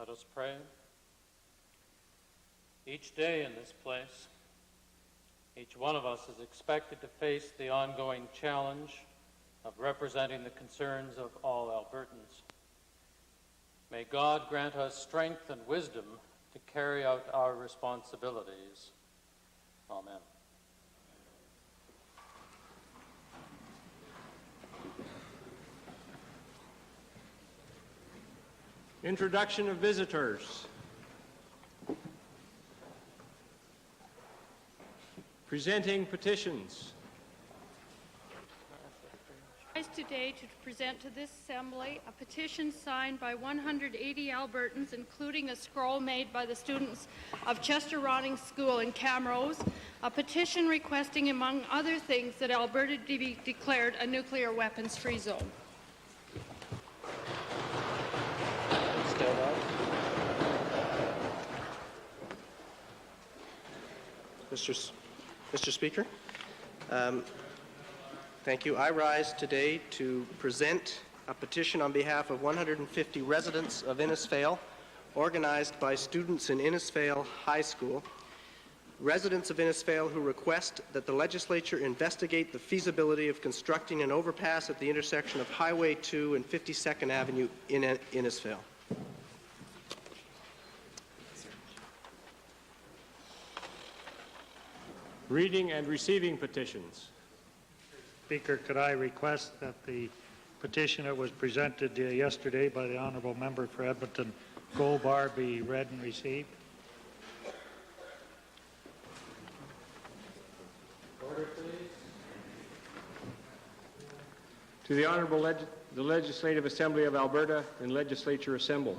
Let us pray. Each day in this place, each one of us is expected to face the ongoing challenge of representing the concerns of all Albertans. May God grant us strength and wisdom to carry out our responsibilities. Amen. Introduction of visitors. Presenting petitions. I rise today to present to this Assembly a petition signed by 180 Albertans, including a scroll made by the students of Chester Ronning School in Camrose, a petition requesting, among other things, that Alberta be declared a nuclear weapons-free zone. Mr. Speaker, thank you. I rise today to present a petition on behalf of 150 residents of Innisfail, organized by students in Innisfail High School. Residents of Innisfail who request that the legislature investigate the feasibility of constructing an overpass at the intersection of Highway 2 and 52nd Avenue in Innisfail. Reading and receiving petitions. Speaker, could I request that the petition that was presented yesterday by the Honourable Member for Edmonton Goldbar be read and received? Order, please. To the Honourable the Legislative Assembly of Alberta and Legislature assembled.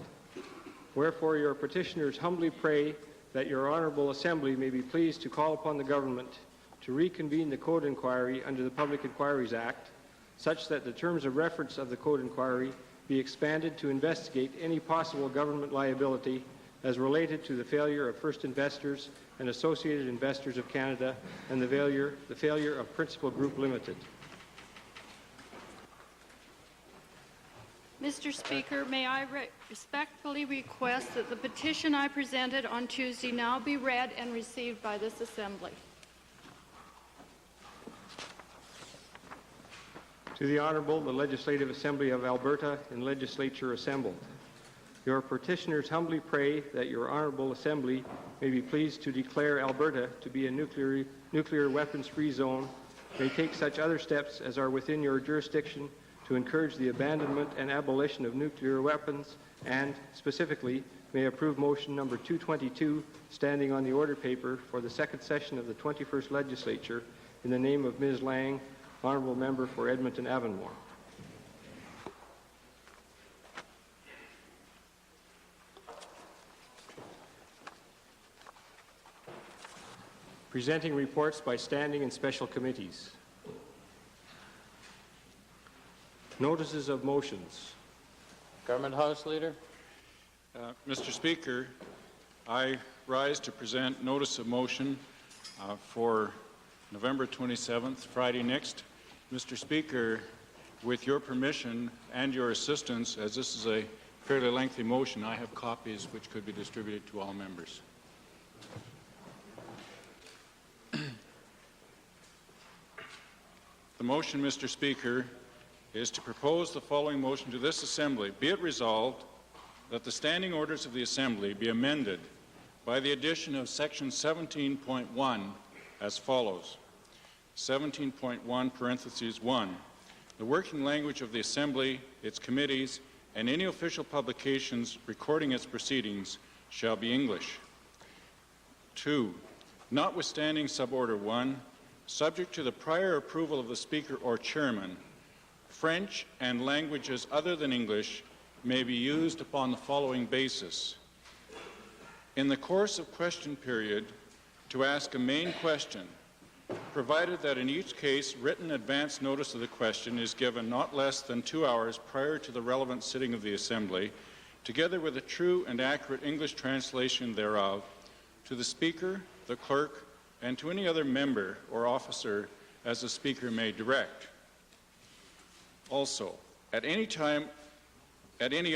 Wherefore your petitioners humbly pray that your Honourable Assembly may be pleased to call upon the Government to reconvene the Code Inquiry under the Public Inquiries Act, such that the terms of reference of the Code Inquiry be expanded to investigate any possible government liability as related to the failure of First Investors and Associated Investors of Canada and the failure of Principal Group Limited. Mr. Speaker, may I respectfully request that the petition I presented on Tuesday now be read and received by this Assembly. To the Honourable, the Legislative Assembly of Alberta and Legislature assembled. Your petitioners humbly pray that your Honourable Assembly may be pleased to declare Alberta to be a nuclear weapons-free zone, may take such other steps as are within your jurisdiction to encourage the abandonment and abolition of nuclear weapons, and, specifically, may approve motion number 222, standing on the order paper for the second session of the 21st Legislature, in the name of Ms. Lang, Honourable Member for Edmonton Avonmore. Presenting reports by standing and special committees. Notices of motions. Government House Leader. Mr. Speaker, I rise to present notice of motion for November 27th, Friday next. Mr. Speaker, with your permission and your assistance, as this is a fairly lengthy motion, I have copies which could be distributed to all members. The motion, Mr. Speaker, is to propose the following motion to this Assembly. Be it resolved that the standing orders of the Assembly be amended by the addition of section 17.1 as follows. 17.1 parentheses 1. The working language of the Assembly, its committees, and any official publications recording its proceedings shall be English. 2. Notwithstanding suborder 1, subject to the prior approval of the Speaker or Chairman, French and languages other than English may be used upon the following basis. In the course of question period, to ask a main question, provided that in each case written advance notice of the question is given not less than 2 hours prior to the relevant sitting of the Assembly, together with a true and accurate English translation thereof, to the Speaker, the Clerk, and to any other member or officer as the Speaker may direct. Also, at any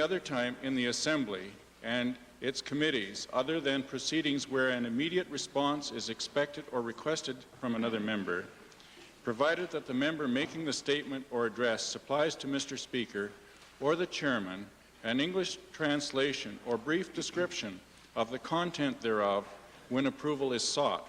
other time in the Assembly, and its committees other than proceedings where an immediate response is expected or requested from another member, provided that the member making the statement or address supplies to Mr. Speaker or the chairman an English translation or brief description of the content thereof when approval is sought.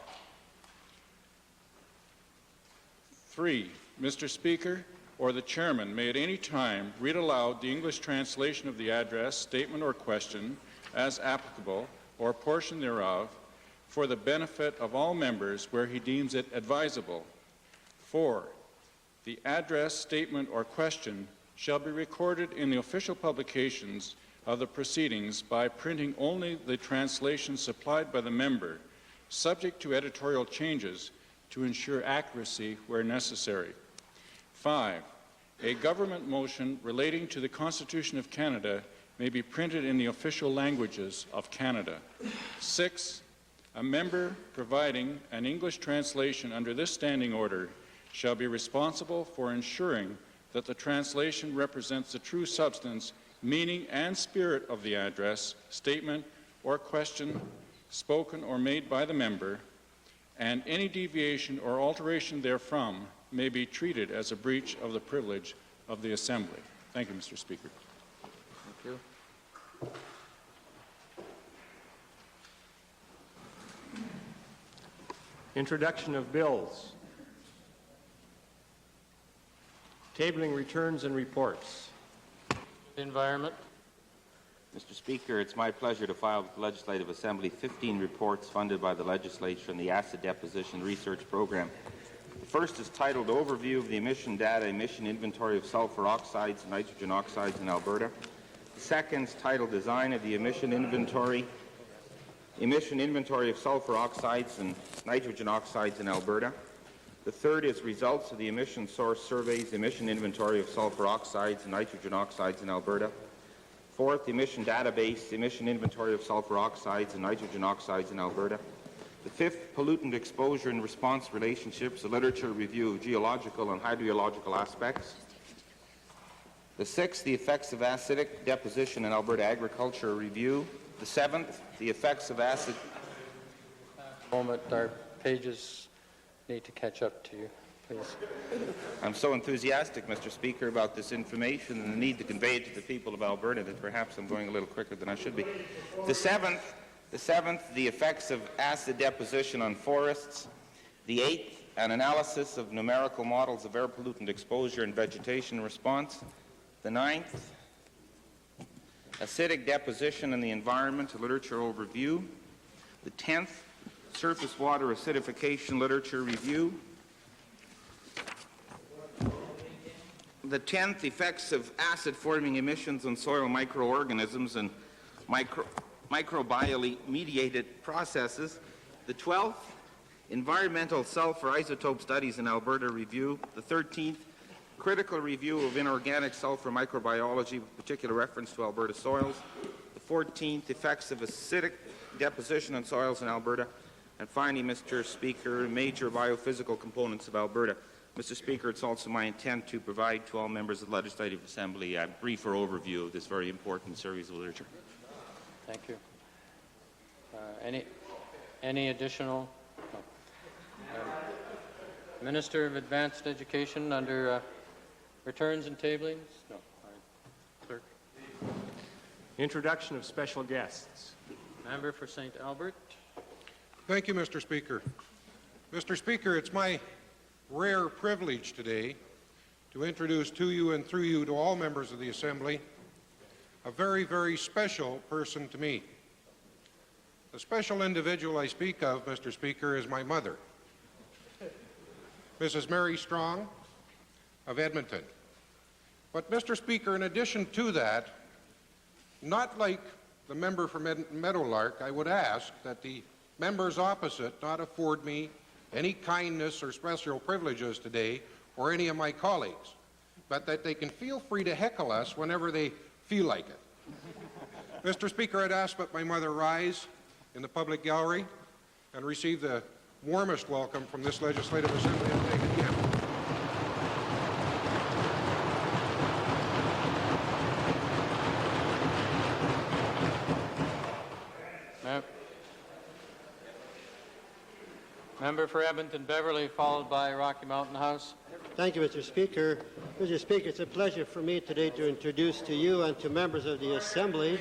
3. Mr. Speaker or the chairman may at any time read aloud the English translation of the address, statement, or question as applicable, or portion thereof, for the benefit of all members where he deems it advisable. 4. The address, statement, or question shall be recorded in the official publications of the proceedings by printing only the translation supplied by the member, subject to editorial changes to ensure accuracy where necessary. 5. A government motion relating to the Constitution of Canada may be printed in the official languages of Canada. 6. A member providing an English translation under this standing order shall be responsible for ensuring that the translation represents the true substance, meaning, and spirit of the address, statement, or question spoken or made by the member, and any deviation or alteration therefrom may be treated as a breach of the privilege of the Assembly. Thank you, Mr. Speaker. Thank you. Introduction of bills. Tabling returns and reports. Environment. Mr. Speaker, it's my pleasure to file with the Legislative Assembly 15 reports funded by the Legislature in the Acid Deposition Research Program. The first is titled Overview of the Emission Data, Emission Inventory of Sulfur Oxides and Nitrogen Oxides in Alberta. The second is titled Design of the Emission Inventory of Sulfur Oxides and Nitrogen Oxides in Alberta. The third is Results of the Emission Source Surveys, Emission Inventory of Sulfur Oxides and Nitrogen Oxides in Alberta. Fourth, Emission Database, Emission Inventory of Sulfur Oxides and Nitrogen Oxides in Alberta. The fifth, Pollutant Exposure and Response Relationships, a literature review of geological and hydrological aspects. The sixth, the effects of acidic deposition in Alberta agriculture, a review. The seventh, the effects of acid. Moment, our pages need to catch up to you, please. I'm so enthusiastic, Mr. Speaker, about this information and the need to convey it to the people of Alberta that perhaps I'm going a little quicker than I should be. The seventh, the effects of acid deposition on forests. The eighth, an analysis of numerical models of air pollutant exposure and vegetation response. The ninth, acidic deposition in the environment, a literature overview. The 10th, surface water acidification literature review. The 10th, effects of acid-forming emissions on soil microorganisms and microbially mediated processes. The 12th, environmental sulfur isotope studies in Alberta review. The 13th, critical review of inorganic sulfur microbiology with particular reference to Alberta soils. The 14th, effects of acidic deposition on soils in Alberta. And finally, Mr. Speaker, major biophysical components of Alberta. Mr. Speaker, it's also my intent to provide to all members of the Legislative Assembly a briefer overview of this very important series of literature. Thank you. Any additional? No. Minister of Advanced Education under returns and tablings? No. All right. Clerk. Introduction of special guests. Member for St. Albert. Thank you, Mr. Speaker. Mr. Speaker, it's my rare privilege today to introduce to you and through you to all members of the Assembly a very, very special person to me. The special individual I speak of, Mr. Speaker, is my mother, Mrs. Mary Strong of Edmonton. But, Mr. Speaker, in addition to that, not like the member from Meadowlark, I would ask that the members opposite not afford me any kindness or special privileges today, or any of my colleagues, but that they can feel free to heckle us whenever they feel like it. Mr. Speaker, I'd ask that my mother rise in the public gallery and receive the warmest welcome from this Legislative Assembly and take a gift. Member for Edmonton Beverly, followed by Rocky Mountain House. Thank you, Mr. Speaker. Mr. Speaker, it's a pleasure for me today to introduce to you and to members of the Assembly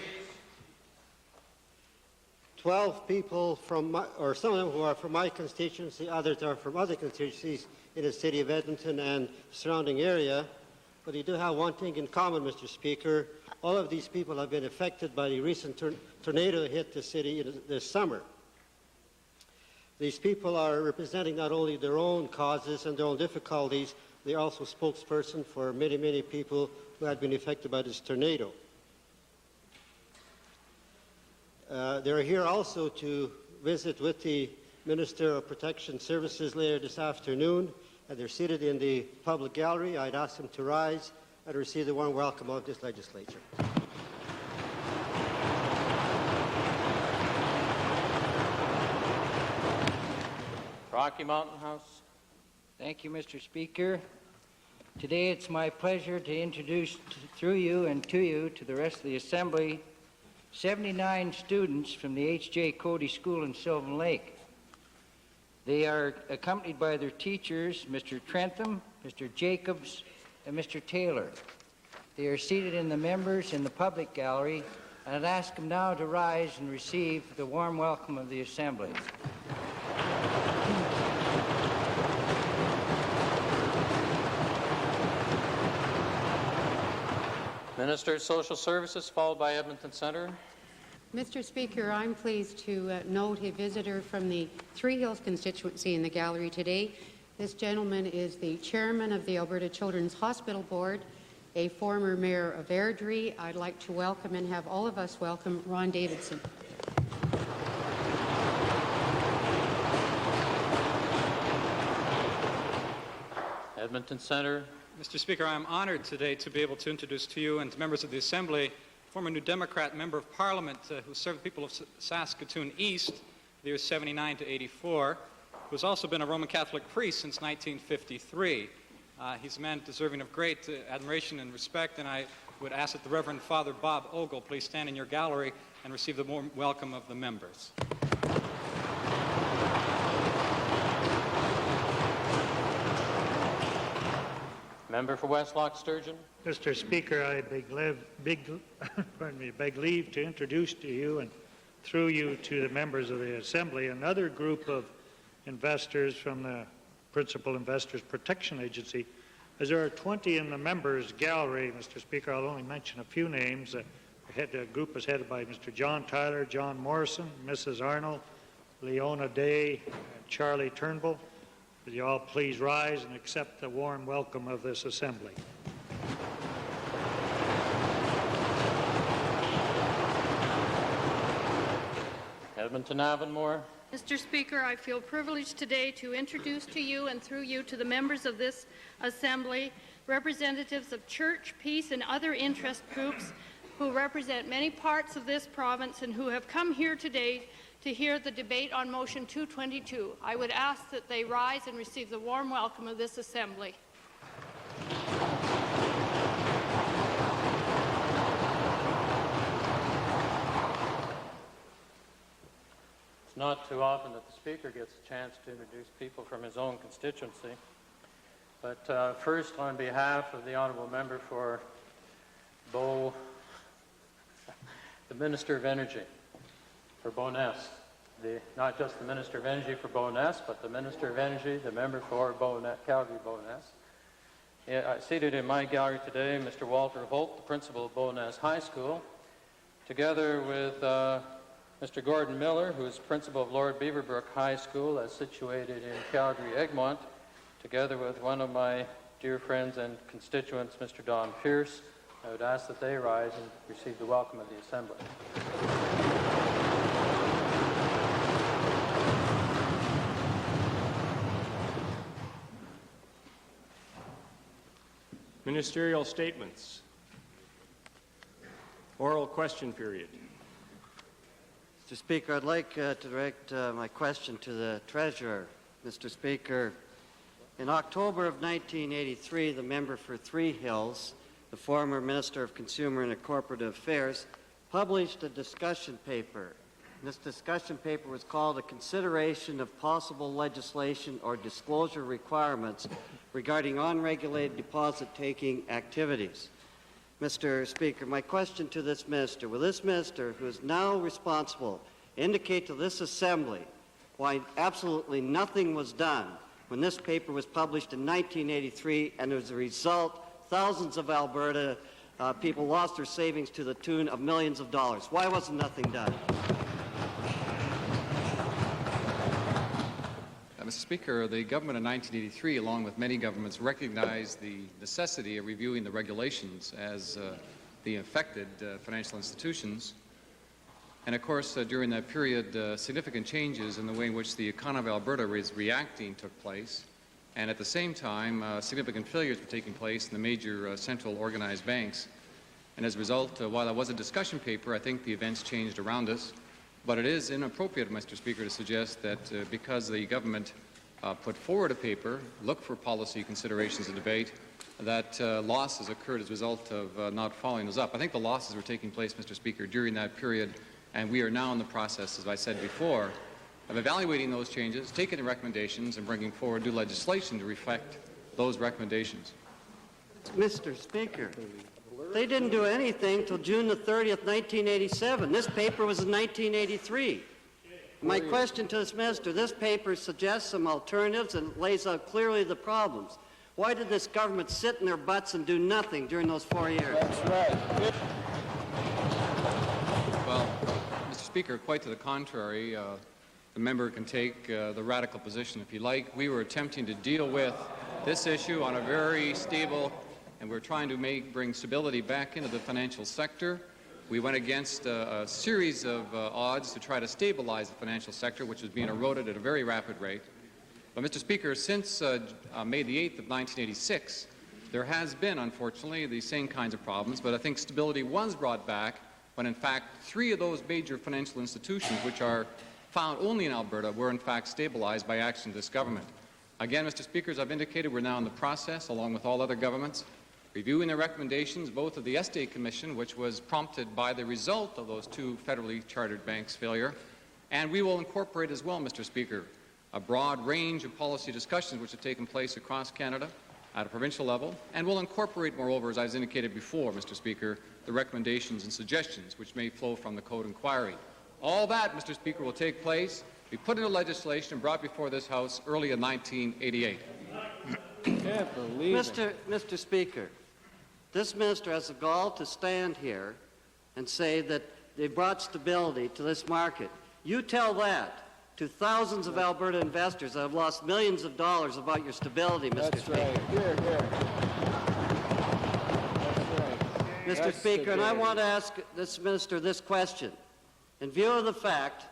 12 people from or some of them who are from my constituency, others are from other constituencies in the city of Edmonton and surrounding area. But they do have one thing in common, Mr. Speaker. All of these people have been affected by the recent tornado that hit the city this summer. These people are representing not only their own causes and their own difficulties, they're also spokesperson for many, many people who had been affected by this tornado. They're here also to visit with the Minister of Protection Services later this afternoon, and they're seated in the public gallery. I'd ask them to rise and receive the warm welcome of this legislature. Rocky Mountain House. Thank you, Mr. Speaker. Today it's my pleasure to introduce through you and to you to the rest of the Assembly 79 students from the H.J. Cody School in Sylvan Lake. They are accompanied by their teachers, Mr. Trentham, Mr. Jacobs, and Mr. Taylor. They are seated in the members in the public gallery, and I'd ask them now to rise and receive the warm welcome of the Assembly. Minister of Social Services, followed by Edmonton Centre. Mr. Speaker, I'm pleased to note a visitor from the Three Hills constituency in the gallery today. This gentleman is the chairman of the Alberta Children's Hospital Board, a former mayor of Airdrie. I'd like to welcome and have all of us welcome Ron Davidson. Edmonton Centre. Mr. Speaker, I am honored today to be able to introduce to you and to members of the Assembly former New Democrat member of Parliament who served the people of Saskatoon East, the years 79 to 84, who has also been a Roman Catholic priest since 1953. He's a man deserving of great admiration and respect, and I would ask that the Reverend Father Bob Ogle please stand in your gallery and receive the warm welcome of the members. Member for Westlock Sturgeon. Mr. Speaker, I beg leave to introduce to you and through you to the members of the Assembly another group of investors from the Principal Investors Protection Agency. As there are 20 in the members' gallery, Mr. Speaker, I'll only mention a few names. The group is headed by Mr. John Tyler, John Morrison, Mrs. Arnold, Leona Day, and Charlie Turnbull. Will you all please rise and accept the warm welcome of this Assembly. Edmonton Avonmore. Mr. Speaker, I feel privileged today to introduce to you and through you to the members of this Assembly representatives of church, peace, and other interest groups who represent many parts of this province and who have come here today to hear the debate on Motion 222. I would ask that they rise and receive the warm welcome of this Assembly. It's not too often that the Speaker gets a chance to introduce people from his own constituency. But first, on behalf of the Honourable Member for the Minister of Energy for Bowness, not just the Minister of Energy for Bowness, but the Minister of Energy, the member for Calgary-Bowness. Seated in my gallery today, Mr. Walter Holt, the principal of Bowness High School, together with Mr. Gordon Miller, who is principal of Lord Beaverbrook High School, as situated in Calgary-Egmont, together with one of my dear friends and constituents, Mr. Don Pierce. I would ask that they rise and receive the welcome of the Assembly. Ministerial statements. Oral question period. Mr. Speaker, I'd like to direct my question to the Treasurer. Mr. Speaker, in October of 1983, the member for Three Hills, the former Minister of Consumer and Corporate Affairs, published a discussion paper This discussion paper was called a consideration of possible legislation or disclosure requirements regarding unregulated deposit-taking activities. Mr. Speaker, my question to this minister, will this minister, who is now responsible, indicate to this Assembly why absolutely nothing was done when this paper was published in 1983, and as a result, thousands of Alberta people lost their savings to the tune of millions of dollars? Why wasn't nothing done? Mr. Speaker, the government in 1983, along with many governments, recognized the necessity of reviewing the regulations as the affected financial institutions. And of course, during that period, significant changes in the way in which the economy of Alberta was reacting took place. And at the same time, significant failures were taking place in the major central organized banks. And as a result, while that was a discussion paper, I think the events changed around us. But it is inappropriate, Mr. Speaker, to suggest that because the government put forward a paper, look for policy considerations and debate, that losses occurred as a result of not following those up. I think the losses were taking place, Mr. Speaker, during that period, and we are now in the process, as I said before, of evaluating those changes, taking the recommendations, and bringing forward new legislation to reflect those recommendations. Mr. Speaker, they didn't do anything until June the 30th, 1987. This paper was in 1983. My question to this minister, this paper suggests some alternatives and lays out clearly the problems. Why did this government sit in their butts and do nothing during those 4 years? That's right. Well, Mr. Speaker, quite to the contrary, the member can take the radical position if you like. We were attempting to deal with this issue on a very stable, and we're trying to bring stability back into the financial sector. We went against a series of odds to try to stabilize the financial sector, which was being eroded at a very rapid rate. But, Mr. Speaker, since May the 8th of 1986, there has been, unfortunately, the same kinds of problems, but I think stability was brought back when, in fact, 3 of those major financial institutions, which are found only in Alberta, were, in fact, stabilized by action of this government. Again, Mr. Speaker, as I've indicated, we're now in the process, along with all other governments, reviewing the recommendations both of the Estate Commission, which was prompted by the result of those 2 federally chartered banks' failure, and we will incorporate as well, Mr. Speaker, a broad range of policy discussions which have taken place across Canada at a provincial level, and will incorporate, moreover, as I've indicated before, Mr. Speaker, the recommendations and suggestions which may flow from the Code Inquiry. All that, Mr. Speaker, will take place, be put into legislation and brought before this House early in 1988. Mr. Speaker, this minister has the gall to stand here and say that they brought stability to this market. You tell that to thousands of Alberta investors that have lost millions of dollars about your stability, Mr. Speaker. Right. Here, here. That's right. Mr. Speaker, and I want to ask this minister this question. In view of the fact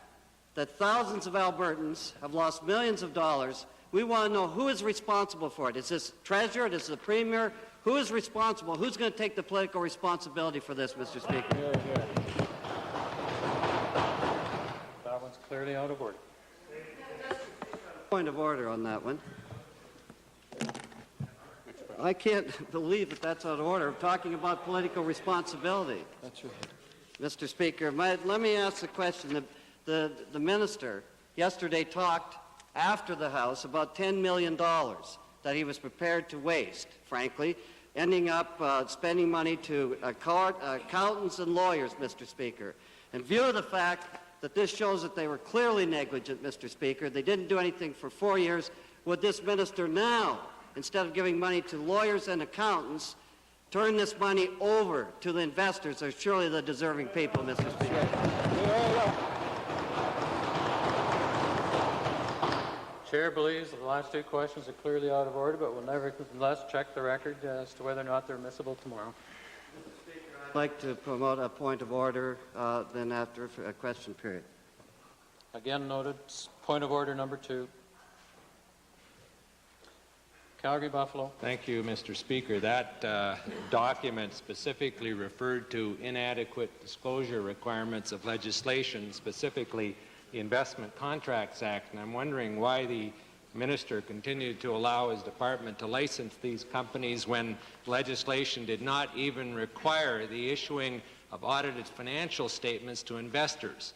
that thousands of Albertans have lost millions of dollars, we want to know who is responsible for it. Is this Treasurer? Is this the Premier? Who is responsible? Who's going to take the political responsibility for this, Mr. Speaker? Here, here. That one's clearly out of order. Point of order on that one. I can't believe that that's out of order. I'm talking about political responsibility. That's right. Mr. Speaker, let me ask the question. The minister yesterday talked after the House about $10 million that he was prepared to waste, frankly, ending up spending money to accountants and lawyers, Mr. Speaker. In view of the fact that this shows that they were clearly negligent, Mr. Speaker, they didn't do anything for 4 years, would this minister now, instead of giving money to lawyers and accountants, turn this money over to the investors? They're surely the deserving people, Mr. Speaker. Chair believes that the last 2 questions are clearly out of order, but will nevertheless check the record as to whether or not they're admissible tomorrow. I'd like to promote a point of order then after a question period. Again noted, point of order number 2. Calgary Buffalo. Thank you, Mr. Speaker. That document specifically referred to inadequate disclosure requirements of legislation, specifically the Investment Contracts Act, and I'm wondering why the minister continued to allow his department to license these companies when legislation did not even require the issuing of audited financial statements to investors.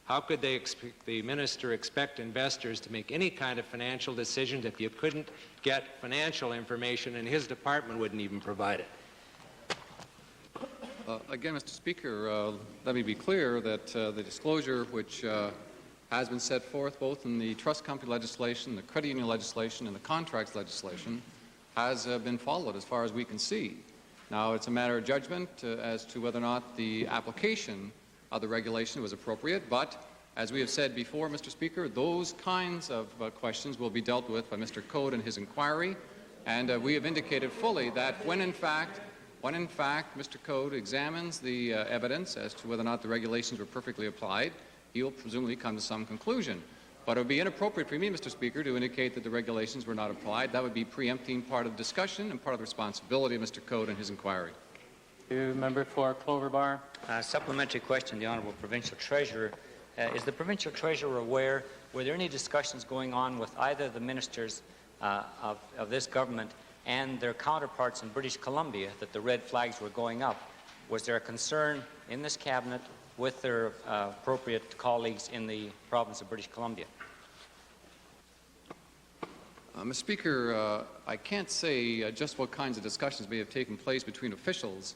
How could the minister expect investors to make any kind of financial decisions if you couldn't get financial information and his department wouldn't even provide it? Again, Mr. Speaker, let me be clear that the disclosure which has been set forth both in the trust company legislation, the credit union legislation, and the contracts legislation has been followed as far as we can see. Now, it's a matter of judgment as to whether or not the application of the regulation was appropriate, but as we have said before, Mr. Speaker, those kinds of questions will be dealt with by Mr. Code in his inquiry, and we have indicated fully that when in fact Mr. Code examines the evidence as to whether or not the regulations were perfectly applied, he will presumably come to some conclusion. But it would be inappropriate for me, Mr. Speaker, to indicate that the regulations were not applied. That would be preempting part of the discussion and part of the responsibility of Mr. Code in his inquiry. Member for Clover Bar. Supplementary question, the Honourable Provincial Treasurer. Is the Provincial Treasurer aware, were there any discussions going on with either the ministers of this government and their counterparts in British Columbia that the red flags were going up? Was there a concern in this cabinet with their appropriate colleagues in the province of British Columbia? Mr. Speaker, I can't say just what kinds of discussions may have taken place between officials,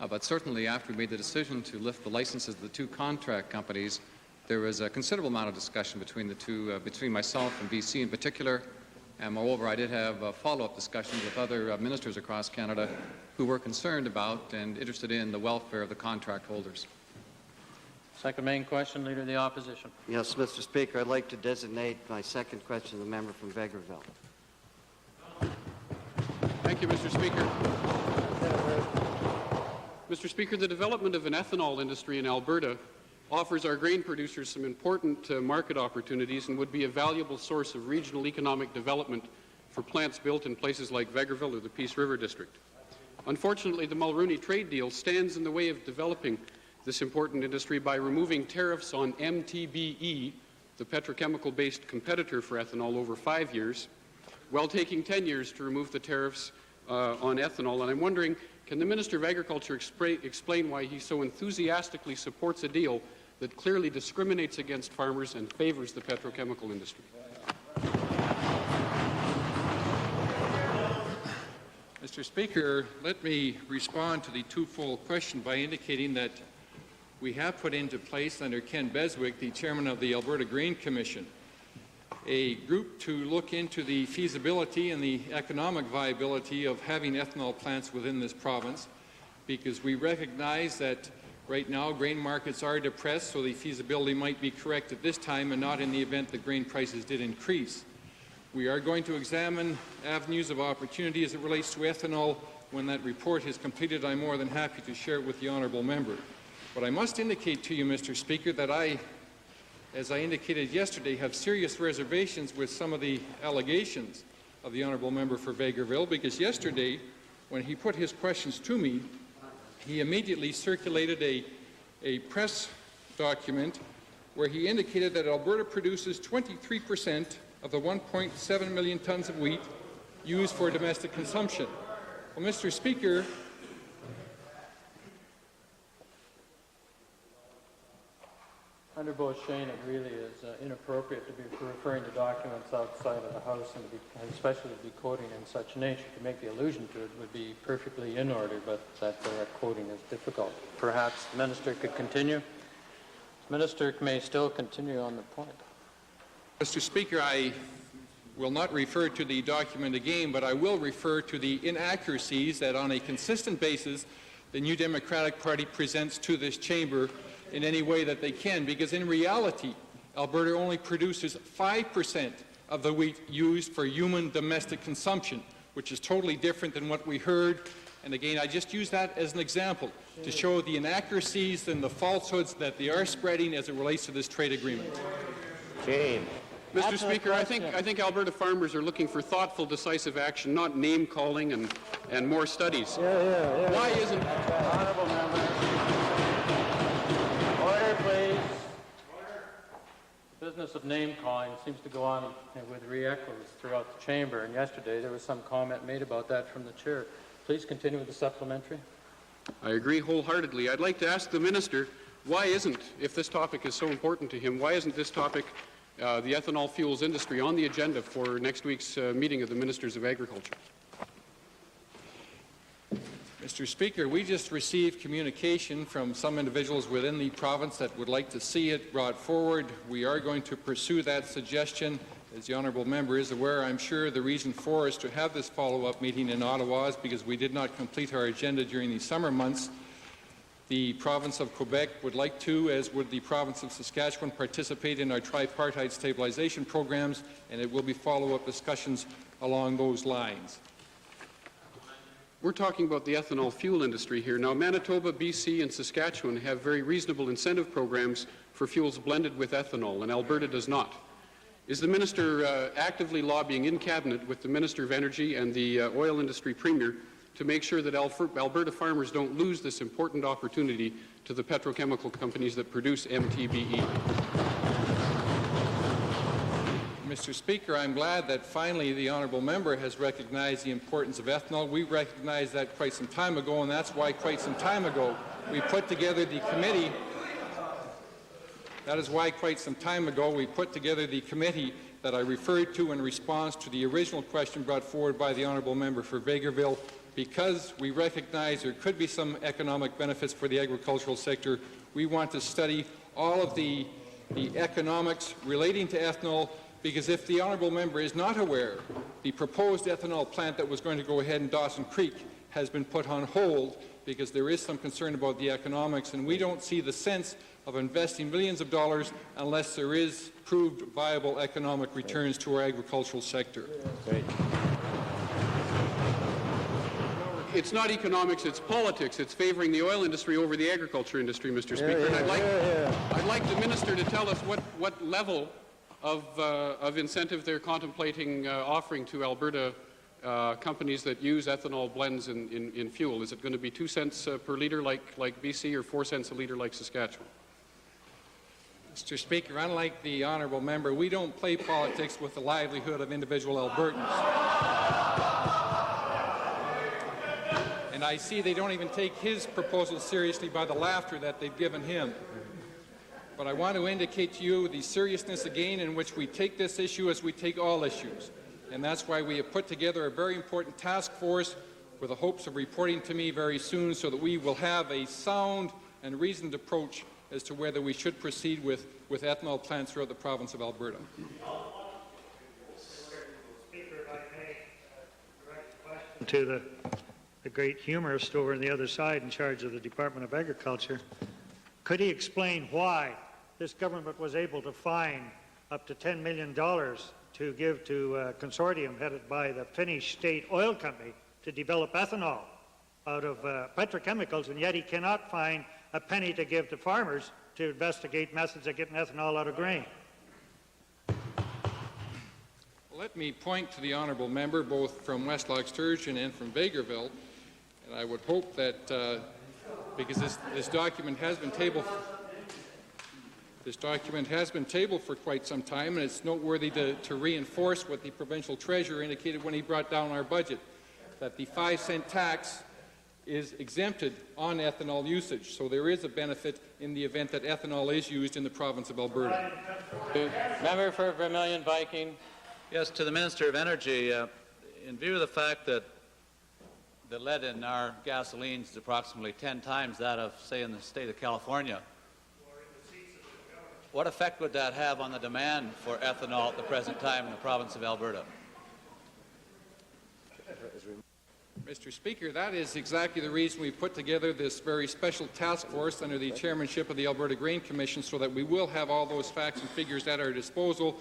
but certainly after we made the decision to lift the licenses of the two contract companies, there was a considerable amount of discussion between the two, between myself and BC in particular, and moreover, I did have follow-up discussions with other ministers across Canada who were concerned about and interested in the welfare of the contract holders. Second main question, Leader of the Opposition. Yes, Mr. Speaker, I'd like to designate my second question to the member from Vegreville. Thank you, Mr. Speaker. Mr. Speaker, the development of an ethanol industry in Alberta offers our grain producers some important market opportunities and would be a valuable source of regional economic development for plants built in places like Vegreville or the Peace River District. Unfortunately, the Mulrooney trade deal stands in the way of developing this important industry by removing tariffs on MTBE, the petrochemical-based competitor for ethanol, over 5 years, while taking 10 years to remove the tariffs on ethanol. And I'm wondering, can the Minister of Agriculture explain why he so enthusiastically supports a deal that clearly discriminates against farmers and favors the petrochemical industry? Mr. Speaker, let me respond to the twofold question by indicating that we have put into place under Ken Beswick, the chairman of the Alberta Grain Commission, a group to look into the feasibility and the economic viability of having ethanol plants within this province, because we recognize that right now grain markets are depressed, so the feasibility might be correct at this time and not in the event that grain prices did increase. We are going to examine avenues of opportunity as it relates to ethanol. When that report is completed, I'm more than happy to share it with the honourable member. But I must indicate to you, Mr. Speaker, that I, as I indicated yesterday, have serious reservations with some of the allegations of the honourable member for Vegreville, because yesterday, when he put his questions to me, he immediately circulated a press document where he indicated that Alberta produces 23% of the 1.7 million tons of wheat used for domestic consumption. Well, Mr. Speaker, Under Beauchesne, it really is inappropriate to be referring to documents outside of the House, and especially to be quoting in such nature. To make the allusion to it would be perfectly in order, but that quoting is difficult. Perhaps the Minister could continue. The Minister may still continue on the point. Mr. Speaker, I will not refer to the document again, but I will refer to the inaccuracies that on a consistent basis the New Democratic Party presents to this chamber in any way that they can, because in reality, Alberta only produces 5% of the wheat used for human domestic consumption, which is totally different than what we heard. And again, I just use that as an example to show the inaccuracies and the falsehoods that they are spreading as it relates to this trade agreement. Mr. Speaker, I think Alberta farmers are looking for thoughtful, decisive action, not name-calling and more studies. Why isn't... Honourable member. Order, please. The business of name-calling seems to go on with re-echoes throughout the chamber, and yesterday there was some comment made about that from the chair. Please continue with the supplementary. I agree wholeheartedly. I'd like to ask the Minister why isn't, if this topic is so important to him, why isn't this topic, the ethanol fuels industry, on the agenda for next week's meeting of the Ministers of Agriculture? Mr. Speaker, we just received communication from some individuals within the province that would like to see it brought forward. We are going to pursue that suggestion. As the honourable member is aware, I'm sure the reason for us to have this follow-up meeting in Ottawa is because we did not complete our agenda during the summer months. The province of Quebec would like to, as would the province of Saskatchewan, participate in our tripartite stabilization programs, and it will be follow-up discussions along those lines. We're talking about the ethanol fuel industry here. Now, Manitoba, BC, and Saskatchewan have very reasonable incentive programs for fuels blended with ethanol, and Alberta does not. Is the minister actively lobbying in Cabinet with the Minister of Energy and the oil industry premier to make sure that Alberta farmers don't lose this important opportunity to the petrochemical companies that produce MTBE? Mr. Speaker, I'm glad that finally the honourable member has recognized the importance of ethanol. We recognized that quite some time ago, and that's why quite some time ago we put together the committee. That is why quite some time ago we put together the committee that I referred to in response to the original question brought forward by the honourable member for Vegreville. Because we recognize there could be some economic benefits for the agricultural sector, we want to study all of the economics relating to ethanol, because if the honourable member is not aware, the proposed ethanol plant that was going to go ahead in Dawson Creek has been put on hold because there is some concern about the economics, and we don't see the sense of investing millions of dollars unless there is proved viable economic returns to our agricultural sector. It's not economics, it's politics. It's favoring the oil industry over the agriculture industry, Mr. Speaker. And I'd like the minister to tell us what level of incentive they're contemplating offering to Alberta companies that use ethanol blends in fuel. Is it going to be 2 cents per litre like BC, or 4 cents a litre like Saskatchewan? Mr. Speaker, unlike the honourable member, we don't play politics with the livelihood of individual Albertans. And I see they don't even take his proposal seriously by the laughter that they've given him. But I want to indicate to you the seriousness again in which we take this issue as we take all issues. And that's why we have put together a very important task force with the hopes of reporting to me very soon, so that we will have a sound and reasoned approach as to whether we should proceed with ethanol plants throughout the province of Alberta. Speaker, if I may direct a question to the great humorist over on the other side in charge of the Department of Agriculture. Could he explain why this government was able to find up to $10 million to give to a consortium headed by the Finnish State Oil Company to develop ethanol out of petrochemicals, and yet he cannot find a penny to give to farmers to investigate methods of getting ethanol out of grain? Let me point to the honourable member, both from West Loch Sturgeon and from Vegreville, and I would hope that, because this document has been tabled for quite some time, and it's noteworthy to reinforce what the provincial treasurer indicated when he brought down our budget, that the 5-cent tax is exempted on ethanol usage. So there is a benefit in the event that ethanol is used in the province of Alberta. Member for Vermilion Viking. Yes, to the Minister of Energy, in view of the fact that the lead in our gasolines is approximately 10 times that of, say, in the state of California, what effect would that have on the demand for ethanol at the present time in the province of Alberta? Mr. Speaker, that is exactly the reason we put together this very special task force under the chairmanship of the Alberta Grain Commission, so that we will have all those facts and figures at our disposal.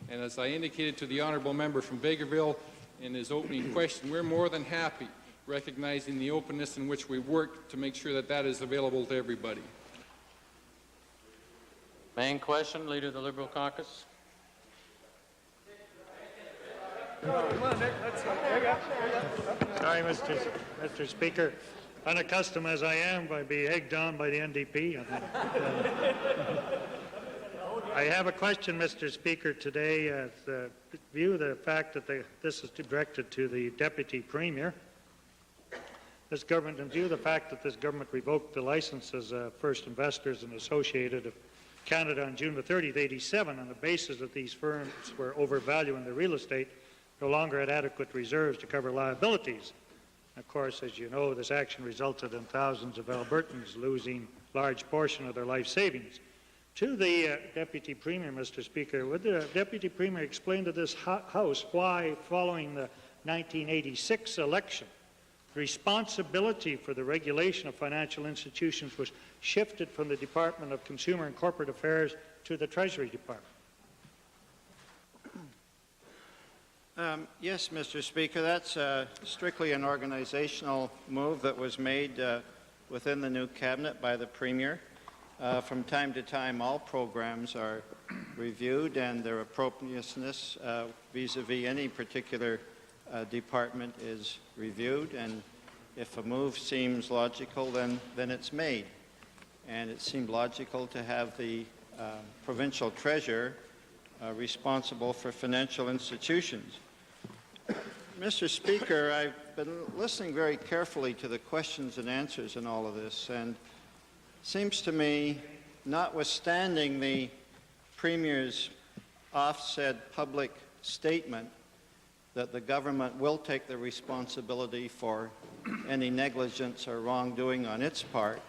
And as I indicated to the honourable member from Vegreville in his opening question, we're more than happy, recognizing the openness in which we work, to make sure that that is available to everybody. Main question, Leader of the Liberal Caucus. Sorry, Mr. Speaker. Unaccustomed as I am by being egged on by the NDP. I have a question, Mr. Speaker, today. In view of the fact that this is directed to the Deputy Premier, this government, in view of the fact that this government revoked the licenses of First Investors and Associated of Canada on June the 30th, 87, on the basis that these firms were overvaluing their real estate, no longer had adequate reserves to cover liabilities. Of course, as you know, this action resulted in thousands of Albertans losing large portion of their life savings. To the Deputy Premier, Mr. Speaker, would the Deputy Premier explain to this House why, following the 1986 election, responsibility for the regulation of financial institutions was shifted from the Department of Consumer and Corporate Affairs to the Treasury Department? Yes, Mr. Speaker, that's strictly an organizational move that was made within the new cabinet by the Premier. From time to time, all programs are reviewed and their appropriateness vis-a-vis any particular department is reviewed, and if a move seems logical, then it's made. And it seemed logical to have the provincial treasurer responsible for financial institutions. Mr. Speaker, I've been listening very carefully to the questions and answers in all of this, and it seems to me, notwithstanding the Premier's oft-said public statement that the government will take the responsibility for any negligence or wrongdoing on its part,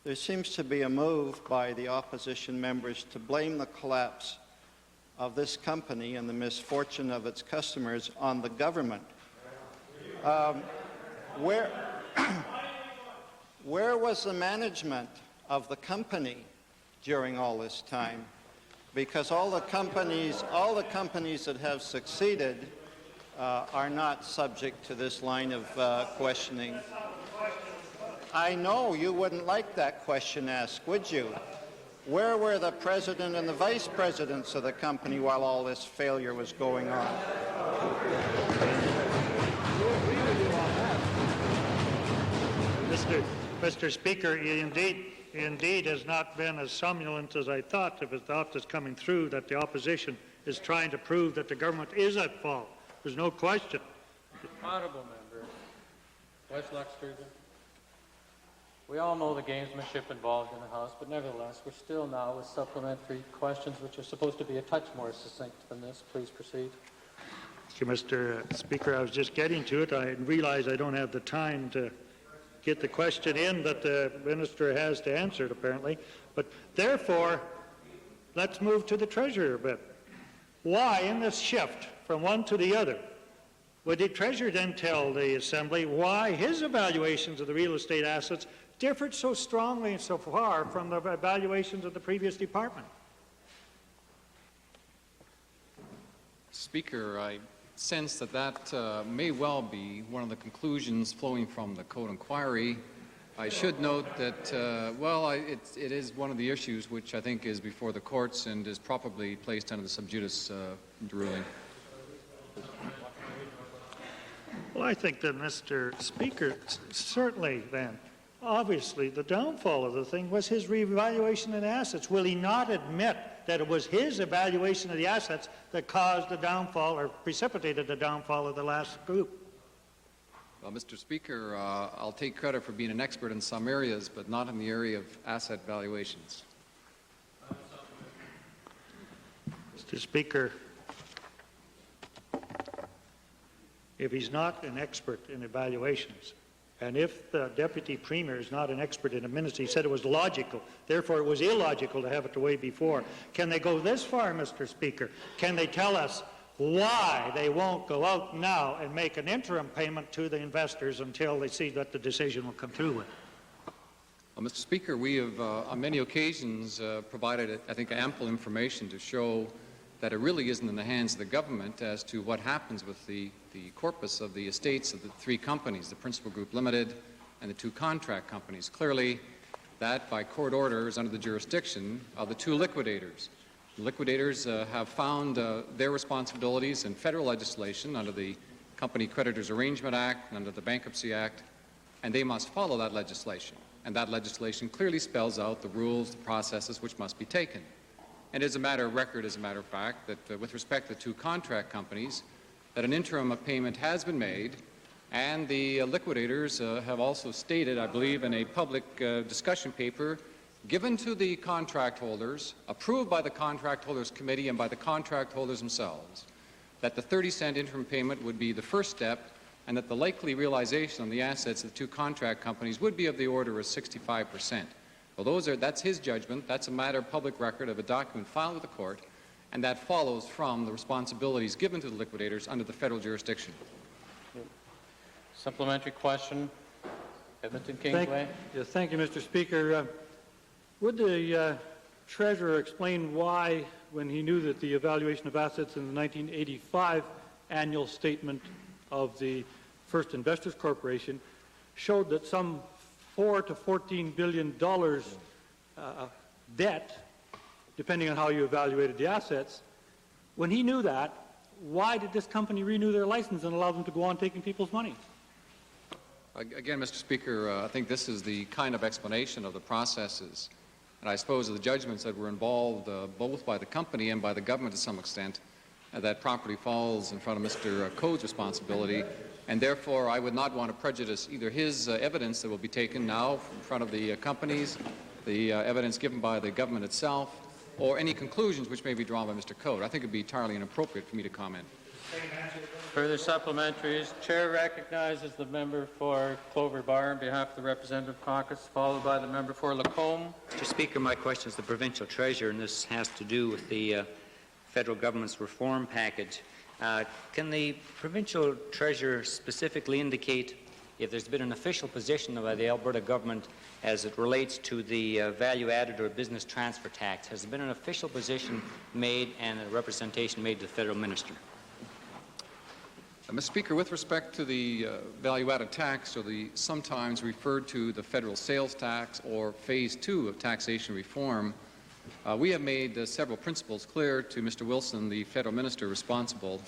there seems to be a move by the opposition members to blame the collapse of this company and the misfortune of its customers on the government. Where was the management of the company during all this time? Because all the companies that have succeeded are not subject to this line of questioning. I know you wouldn't like that question asked, would you? Where were the president and the vice presidents of the company while all this failure was going on? Mr. Speaker, he indeed has not been as somnolent as I thought. If his thought is coming through that the opposition is trying to prove that the government is at fault. There's no question. Honourable member, West Luxturgeon. We all know the gamesmanship involved in the House, but nevertheless, we're still now with supplementary questions which are supposed to be a touch more succinct than this. Please proceed. Thank you, Mr. Speaker. I was just getting to it. I realize I don't have the time to get the question in that the minister has to answer it, apparently. But therefore, let's move to the Treasurer a bit. Why, in this shift from one to the other, would the Treasurer then tell the Assembly why his evaluations of the real estate assets differed so strongly and so far from the evaluations of the previous department? Speaker, I sense that may well be one of the conclusions flowing from the Code Inquiry. I should note that, it is one of the issues which I think is before the courts and is probably placed under the sub judice ruling. Well, I think that, Mr. Speaker, certainly then, obviously, the downfall of the thing was his reevaluation of the assets. Will he not admit that it was his evaluation of the assets that caused the downfall or precipitated the downfall of the last group? Well, Mr. Speaker, I'll take credit for being an expert in some areas, but not in the area of asset valuations. Mr. Speaker, if he's not an expert in evaluations, and if the Deputy Premier is not an expert in administration, he said it was logical, therefore it was illogical to have it the way before. Can they go this far, Mr. Speaker? Can they tell us why they won't go out now and make an interim payment to the investors until they see that the decision will come through with? Well, Mr. Speaker, we have on many occasions provided, I think, ample information to show that it really isn't in the hands of the government as to what happens with the corpus of the estates of the three companies, the Principal Group Limited and the two contract companies. Clearly, that by court order is under the jurisdiction of the two liquidators. The liquidators have found their responsibilities in federal legislation under the Company Creditors Arrangement Act and under the Bankruptcy Act, and they must follow that legislation. And that legislation clearly spells out the rules, the processes which must be taken. And as a matter of record, as a matter of fact, that with respect to two contract companies, that an interim payment has been made And the liquidators have also stated, I believe, in a public discussion paper given to the contract holders, approved by the contract holders committee and by the contract holders themselves, that the 30-cent interim payment would be the first step and that the likely realization on the assets of the two contract companies would be of the order of 65%. Well, that's his judgment. That's a matter of public record of a document filed with the court, and that follows from the responsibilities given to the liquidators under the federal jurisdiction. Supplementary question. Edmonton Kingsway. Thank you, Mr. Speaker. Would the Treasurer explain why, when he knew that the evaluation of assets in the 1985 annual statement of the First Investors Corporation showed that some $4 to $14 billion debt, depending on how you evaluated the assets, when he knew that, why did this company renew their license and allow them to go on taking people's money? Again, Mr. Speaker, I think this is the kind of explanation of the processes, and I suppose of the judgments that were involved both by the company and by the government to some extent, that property falls in front of Mr. Coe's responsibility, and therefore I would not want to prejudice either his evidence that will be taken now in front of the companies, the evidence given by the government itself, or any conclusions which may be drawn by Mr. Coe. I think it would be entirely inappropriate for me to comment. Further supplementaries. Chair recognizes the member for Clover Bar on behalf of the Representative Caucus, followed by the member for Lacombe. Mr. Speaker, my question is the Provincial Treasurer, and this has to do with the federal government's reform package. Can the Provincial Treasurer specifically indicate if there's been an official position by the Alberta government as it relates to the value-added or business transfer tax? Has there been an official position made and a representation made to the federal minister? Mr. Speaker, with respect to the value-added tax, or the sometimes referred to the federal sales tax or Phase 2 of taxation reform, we have made several principles clear to Mr. Wilson, the federal minister responsible.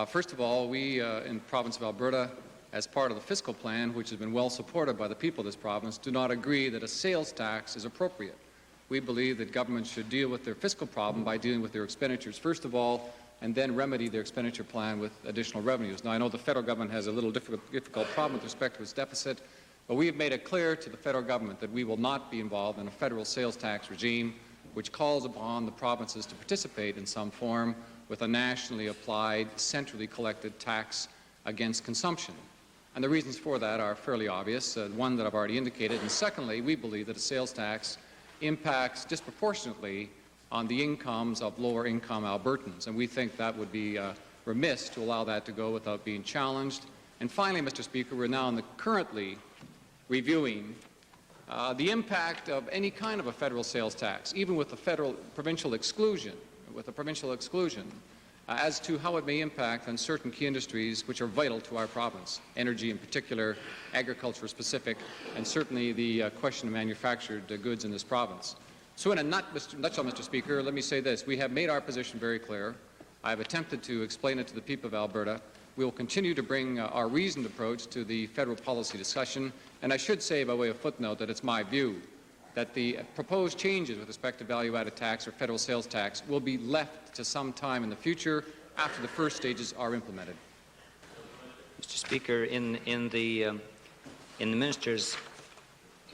First of all, we in the province of Alberta, as part of the fiscal plan, which has been well supported by the people of this province, do not agree that a sales tax is appropriate. We believe that governments should deal with their fiscal problem by dealing with their expenditures, first of all, and then remedy their expenditure plan with additional revenues. Now, I know the federal government has a little difficult problem with respect to its deficit, but we have made it clear to the federal government that we will not be involved in a federal sales tax regime which calls upon the provinces to participate in some form with a nationally applied, centrally collected tax against consumption. And the reasons for that are fairly obvious, one that I've already indicated, and secondly, we believe that a sales tax impacts disproportionately on the incomes of lower-income Albertans, and we think that would be remiss to allow that to go without being challenged. And finally, Mr. Speaker, we're now currently reviewing the impact of any kind of a federal sales tax, even with the provincial exclusion, as to how it may impact on certain key industries which are vital to our province, energy in particular, agriculture specific, and certainly the question of manufactured goods in this province. So in a nutshell, Mr. Speaker, let me say this. We have made our position very clear. I have attempted to explain it to the people of Alberta. We will continue to bring our reasoned approach to the federal policy discussion. And I should say, by way of footnote, that it's my view that the proposed changes with respect to value-added tax or federal sales tax will be left to some time in the future after the first stages are implemented. Mr. Speaker, in the minister's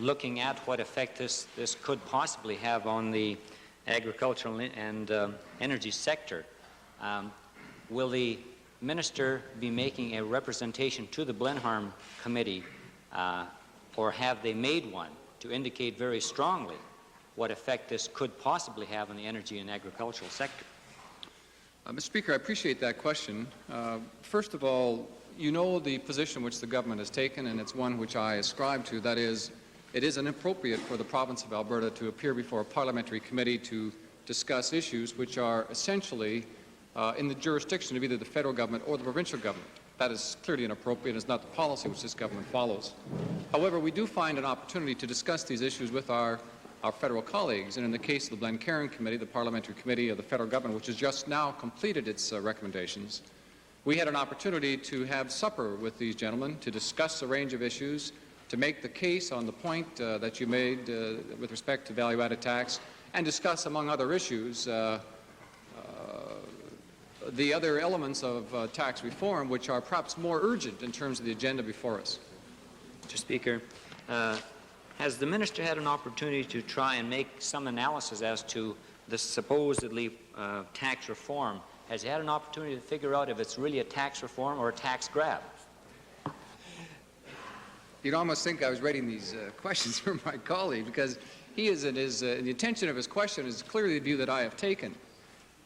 looking at what effect this could possibly have on the agricultural and energy sector, will the minister be making a representation to the Blenheim Committee, or have they made one, to indicate very strongly what effect this could possibly have on the energy and agricultural sector? Mr. Speaker, I appreciate that question. First of all, you know the position which the government has taken, and it's one which I ascribe to. That is, it is inappropriate for the province of Alberta to appear before a parliamentary committee to discuss issues which are essentially in the jurisdiction of either the federal government or the provincial government. That is clearly inappropriate and is not the policy which this government follows. However, we do find an opportunity to discuss these issues with our federal colleagues, and in the case of the Glencairn Committee, the parliamentary committee of the federal government, which has just now completed its recommendations, we had an opportunity to have supper with these gentlemen to discuss a range of issues, to make the case on the point that you made with respect to value-added tax, and discuss, among other issues, the other elements of tax reform, which are perhaps more urgent in terms of the agenda before us. Mr. Speaker, has the minister had an opportunity to try and make some analysis as to the supposedly tax reform? Has he had an opportunity to figure out if it's really a tax reform or a tax grab? You'd almost think I was writing these questions for my colleague, because he is in his, the intention of his question is clearly the view that I have taken.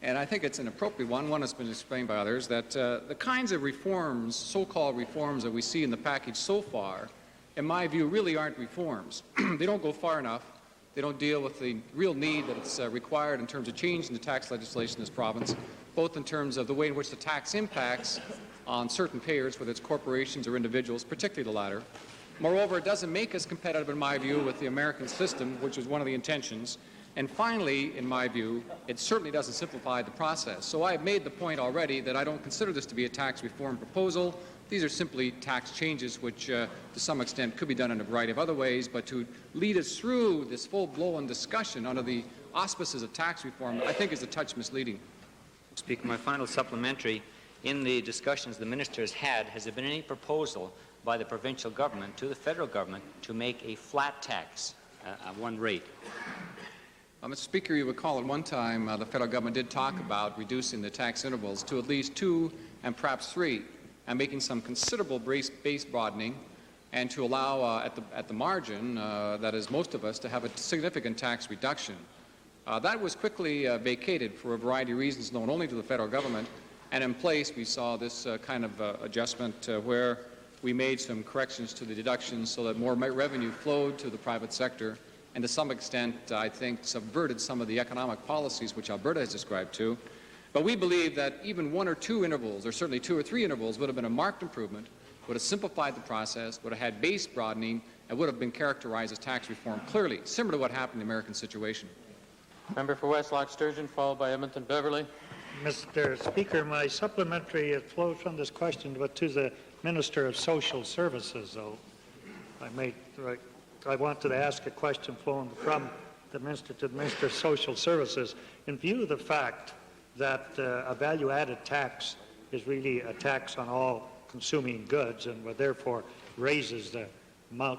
And I think it's an appropriate one that's been explained by others, that the kinds of reforms, so-called reforms that we see in the package so far, in my view, really aren't reforms. They don't go far enough. They don't deal with the real need that it's required in terms of changing the tax legislation in this province, both in terms of the way in which the tax impacts on certain payers, whether it's corporations or individuals, particularly the latter. Moreover, it doesn't make us competitive, in my view, with the American system, which was one of the intentions. And finally, in my view, it certainly doesn't simplify the process. So I have made the point already that I don't consider this to be a tax reform proposal. These are simply tax changes which, to some extent, could be done in a variety of other ways, but to lead us through this full-blown discussion under the auspices of tax reform, I think is a touch misleading. Speaker, my final supplementary, in the discussions the minister has there been any proposal by the provincial government to the federal government to make a flat tax at one rate? Mr. Speaker, you recall at one time the federal government did talk about reducing the tax intervals to at least 2 and perhaps 3, and making some considerable base broadening, and to allow at the margin, that is most of us, to have a significant tax reduction. That was quickly vacated for a variety of reasons known only to the federal government, and in place we saw this kind of adjustment where we made some corrections to the deductions so that more revenue flowed to the private sector, and to some extent, I think, subverted some of the economic policies which Alberta has described to. But we believe that even 1 or 2 intervals, or certainly 2 or 3 intervals, would have been a marked improvement, would have simplified the process, would have had base broadening, and would have been characterized as tax reform clearly, similar to what happened in the American situation. Member for West Loch Sturgeon, followed by Edmonton Beverley. Mr. Speaker, my supplementary, it flows from this question, but to the Minister of Social Services, though. I wanted to ask a question flowing from the Minister to the Minister of Social Services. In view of the fact that a value-added tax is really a tax on all consuming goods and therefore raises the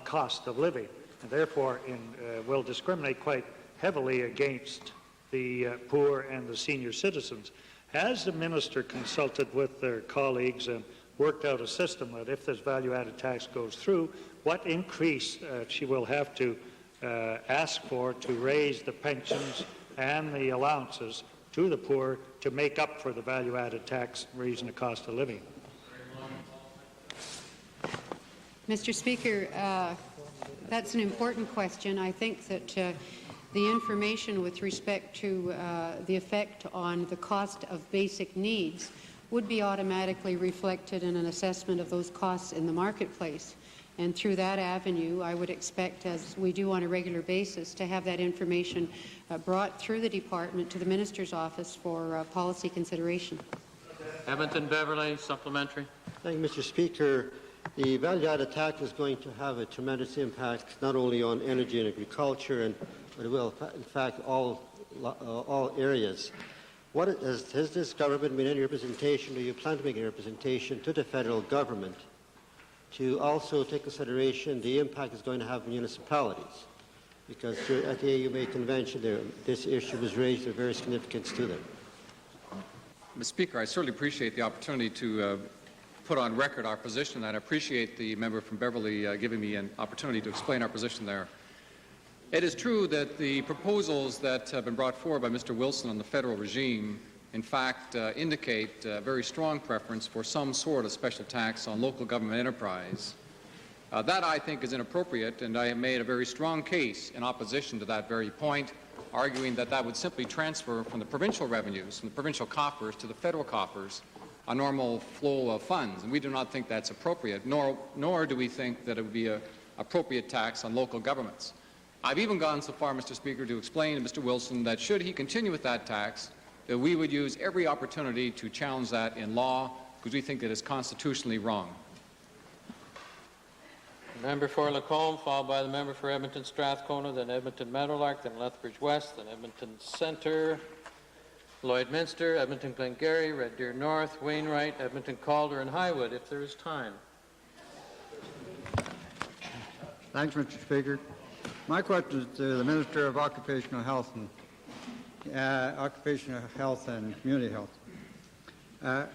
cost of living, and therefore will discriminate quite heavily against the poor and the senior citizens, has the Minister consulted with their colleagues and worked out a system that if this value-added tax goes through, what increase she will have to ask for to raise the pensions and the allowances to the poor to make up for the value-added tax raising the cost of living? Mr. Speaker, that's an important question. I think that the information with respect to the effect on the cost of basic needs would be automatically reflected in an assessment of those costs in the marketplace. And through that avenue, I would expect, as we do on a regular basis, to have that information brought through the department to the Minister's office for policy consideration. Edmonton Beverley, supplementary. Thank you, Mr. Speaker. The value-added tax is going to have a tremendous impact not only on energy and agriculture, but it will, in fact, all areas. Has this government made any representation, do you plan to make any representation to the federal government to also take consideration the impact it's going to have on municipalities? Because at the AUMA convention, this issue was raised of very significance to them. Mr. Speaker, I certainly appreciate the opportunity to put on record our position, and I appreciate the member from Beverly giving me an opportunity to explain our position there. It is true that the proposals that have been brought forward by Mr. Wilson on the federal regime, in fact, indicate a very strong preference for some sort of special tax on local government enterprise. That, I think, is inappropriate, and I have made a very strong case in opposition to that very point, arguing that that would simply transfer from the provincial revenues, from the provincial coffers to the federal coffers, a normal flow of funds. And we do not think that's appropriate, nor do we think that it would be an appropriate tax on local governments. I've even gone so far, Mr. Speaker, to explain to Mr. Wilson that should he continue with that tax, that we would use every opportunity to challenge that in law, because we think that it's constitutionally wrong. The member for Lacombe, followed by the member for Edmonton Strathcona, then Edmonton Meadowlark, then Lethbridge West, then Edmonton Centre. Lloydminster, Edmonton Glengarry, Red Deer North, Wainwright, Edmonton Calder, and Highwood, if there is time. Thanks, Mr. Speaker. My question is to the Minister of Occupational Health and Community Health.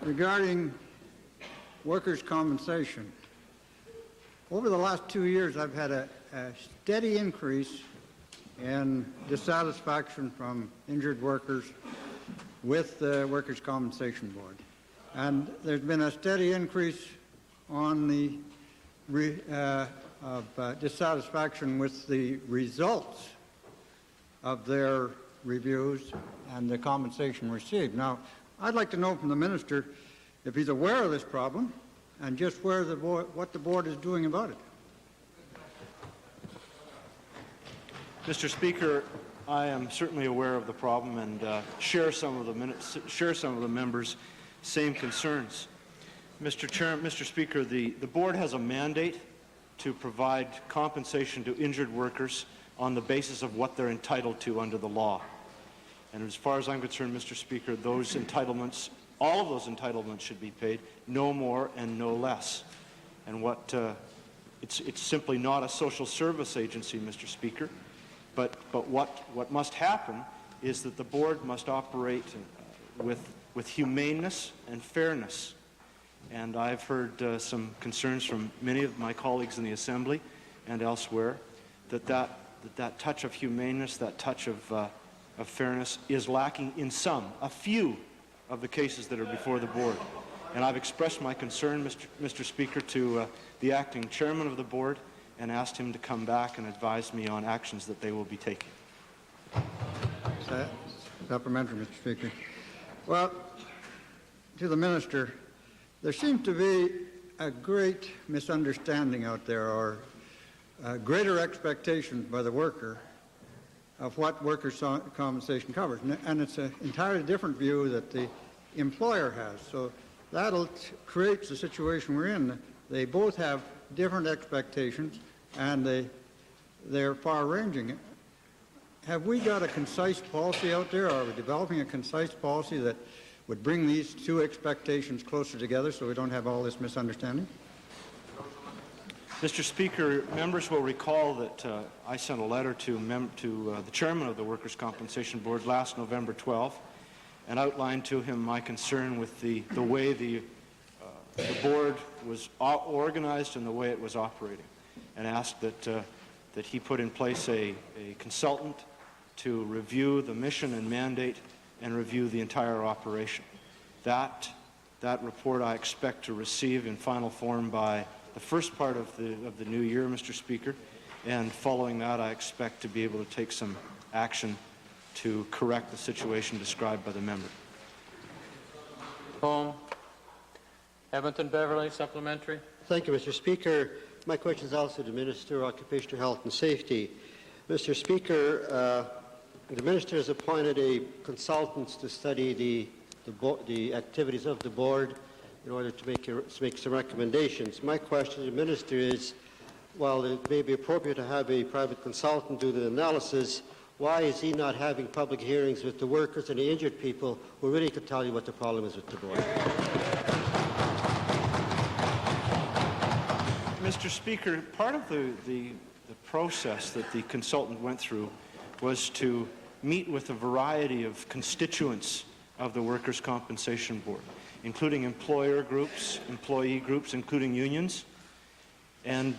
Regarding workers' compensation, over the last 2 years, I've had a steady increase in dissatisfaction from injured workers with the Workers' Compensation Board. And there's been a steady increase on the dissatisfaction with the results of their reviews and the compensation received. Now, I'd like to know from the Minister if he's aware of this problem and just what the board is doing about it. Mr. Speaker, I am certainly aware of the problem and share some of the members' same concerns. Mr. Speaker, the board has a mandate to provide compensation to injured workers on the basis of what they're entitled to under the law. And as far as I'm concerned, Mr. Speaker, those entitlements, all of those entitlements should be paid, no more and no less. And it's simply not a social service agency, Mr. Speaker. But what must happen is that the board must operate with humaneness and fairness. And I've heard some concerns from many of my colleagues in the Assembly and elsewhere that touch of humaneness, that touch of fairness is lacking in a few of the cases that are before the board. And I've expressed my concern, Mr. Speaker, to the acting chairman of the board and asked him to come back and advise me on actions that they will be taking. Supplementary, Mr. Speaker. Well, to the Minister, there seems to be a great misunderstanding out there, or greater expectations by the worker of what workers' compensation covers. And it's an entirely different view that the employer has. So that'll create the situation we're in. They both have different expectations, and they're far-ranging. Have we got a concise policy out there, or are we developing a concise policy that would bring these two expectations closer together so we don't have all this misunderstanding? Mr. Speaker, members will recall that I sent a letter to the chairman of the Workers' Compensation Board last November 12th and outlined to him my concern with the way the board was organized and the way it was operating, and asked that he put in place a consultant to review the mission and mandate and review the entire operation. That report I expect to receive in final form by the first part of the new year, Mr. Speaker, and following that I expect to be able to take some action to correct the situation described by the member. Home. Edmonton Beverly, supplementary. Thank you, Mr. Speaker. My question is also to the Minister of Occupational Health and Safety. Mr. Speaker, the Minister has appointed a consultant to study the activities of the board in order to make some recommendations. My question to the Minister is, while it may be appropriate to have a private consultant do the analysis, why is he not having public hearings with the workers and the injured people who really could tell you what the problem is with the board? Mr. Speaker, part of the process that the consultant went through was to meet with a variety of constituents of the Workers' Compensation Board, including employer groups, employee groups, including unions. And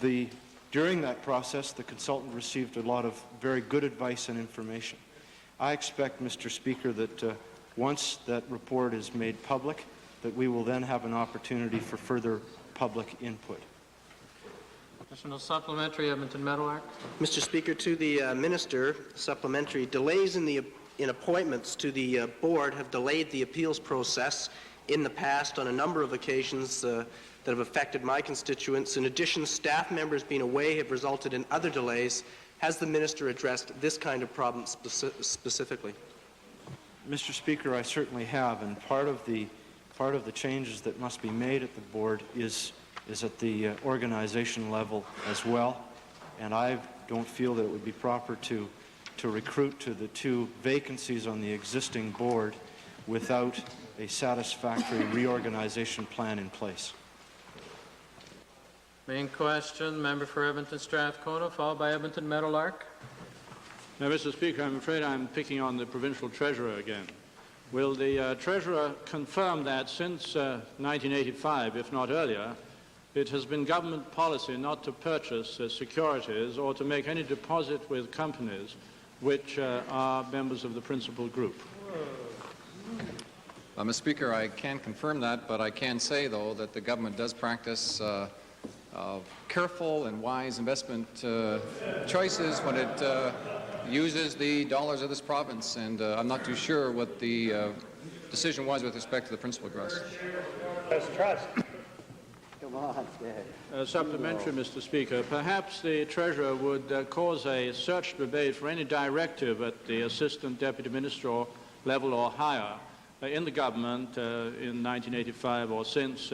during that process, the consultant received a lot of very good advice and information. I expect, Mr. Speaker, that once that report is made public, that we will then have an opportunity for further public input. Additional supplementary, Edmonton Meadowlark. Mr. Speaker, to the Minister, supplementary, delays in appointments to the board have delayed the appeals process in the past on a number of occasions that have affected my constituents. In addition, staff members being away have resulted in other delays. Has the Minister addressed this kind of problem specifically? Mr. Speaker, I certainly have, and part of the changes that must be made at the board is at the organization level as well, and I don't feel that it would be proper to recruit to the two vacancies on the existing board without a satisfactory reorganization plan in place. Main question, member for Edmonton Strathcona, followed by Edmonton Meadowlark. Now, Mr. Speaker, I'm afraid I'm picking on the provincial treasurer again. Will the treasurer confirm that since 1985, if not earlier, it has been government policy not to purchase securities or to make any deposit with companies which are members of the principal group? Mr. Speaker, I can't confirm that, but I can say, though, that the government does practice careful and wise investment choices when it uses the dollars of this province, and I'm not too sure what the decision was with respect to the principal trust. Trust. Come on, Supplementary, Mr. Speaker. Perhaps the Treasurer would cause a search debate for any directive at the Assistant Deputy Minister level or higher in the government in 1985 or since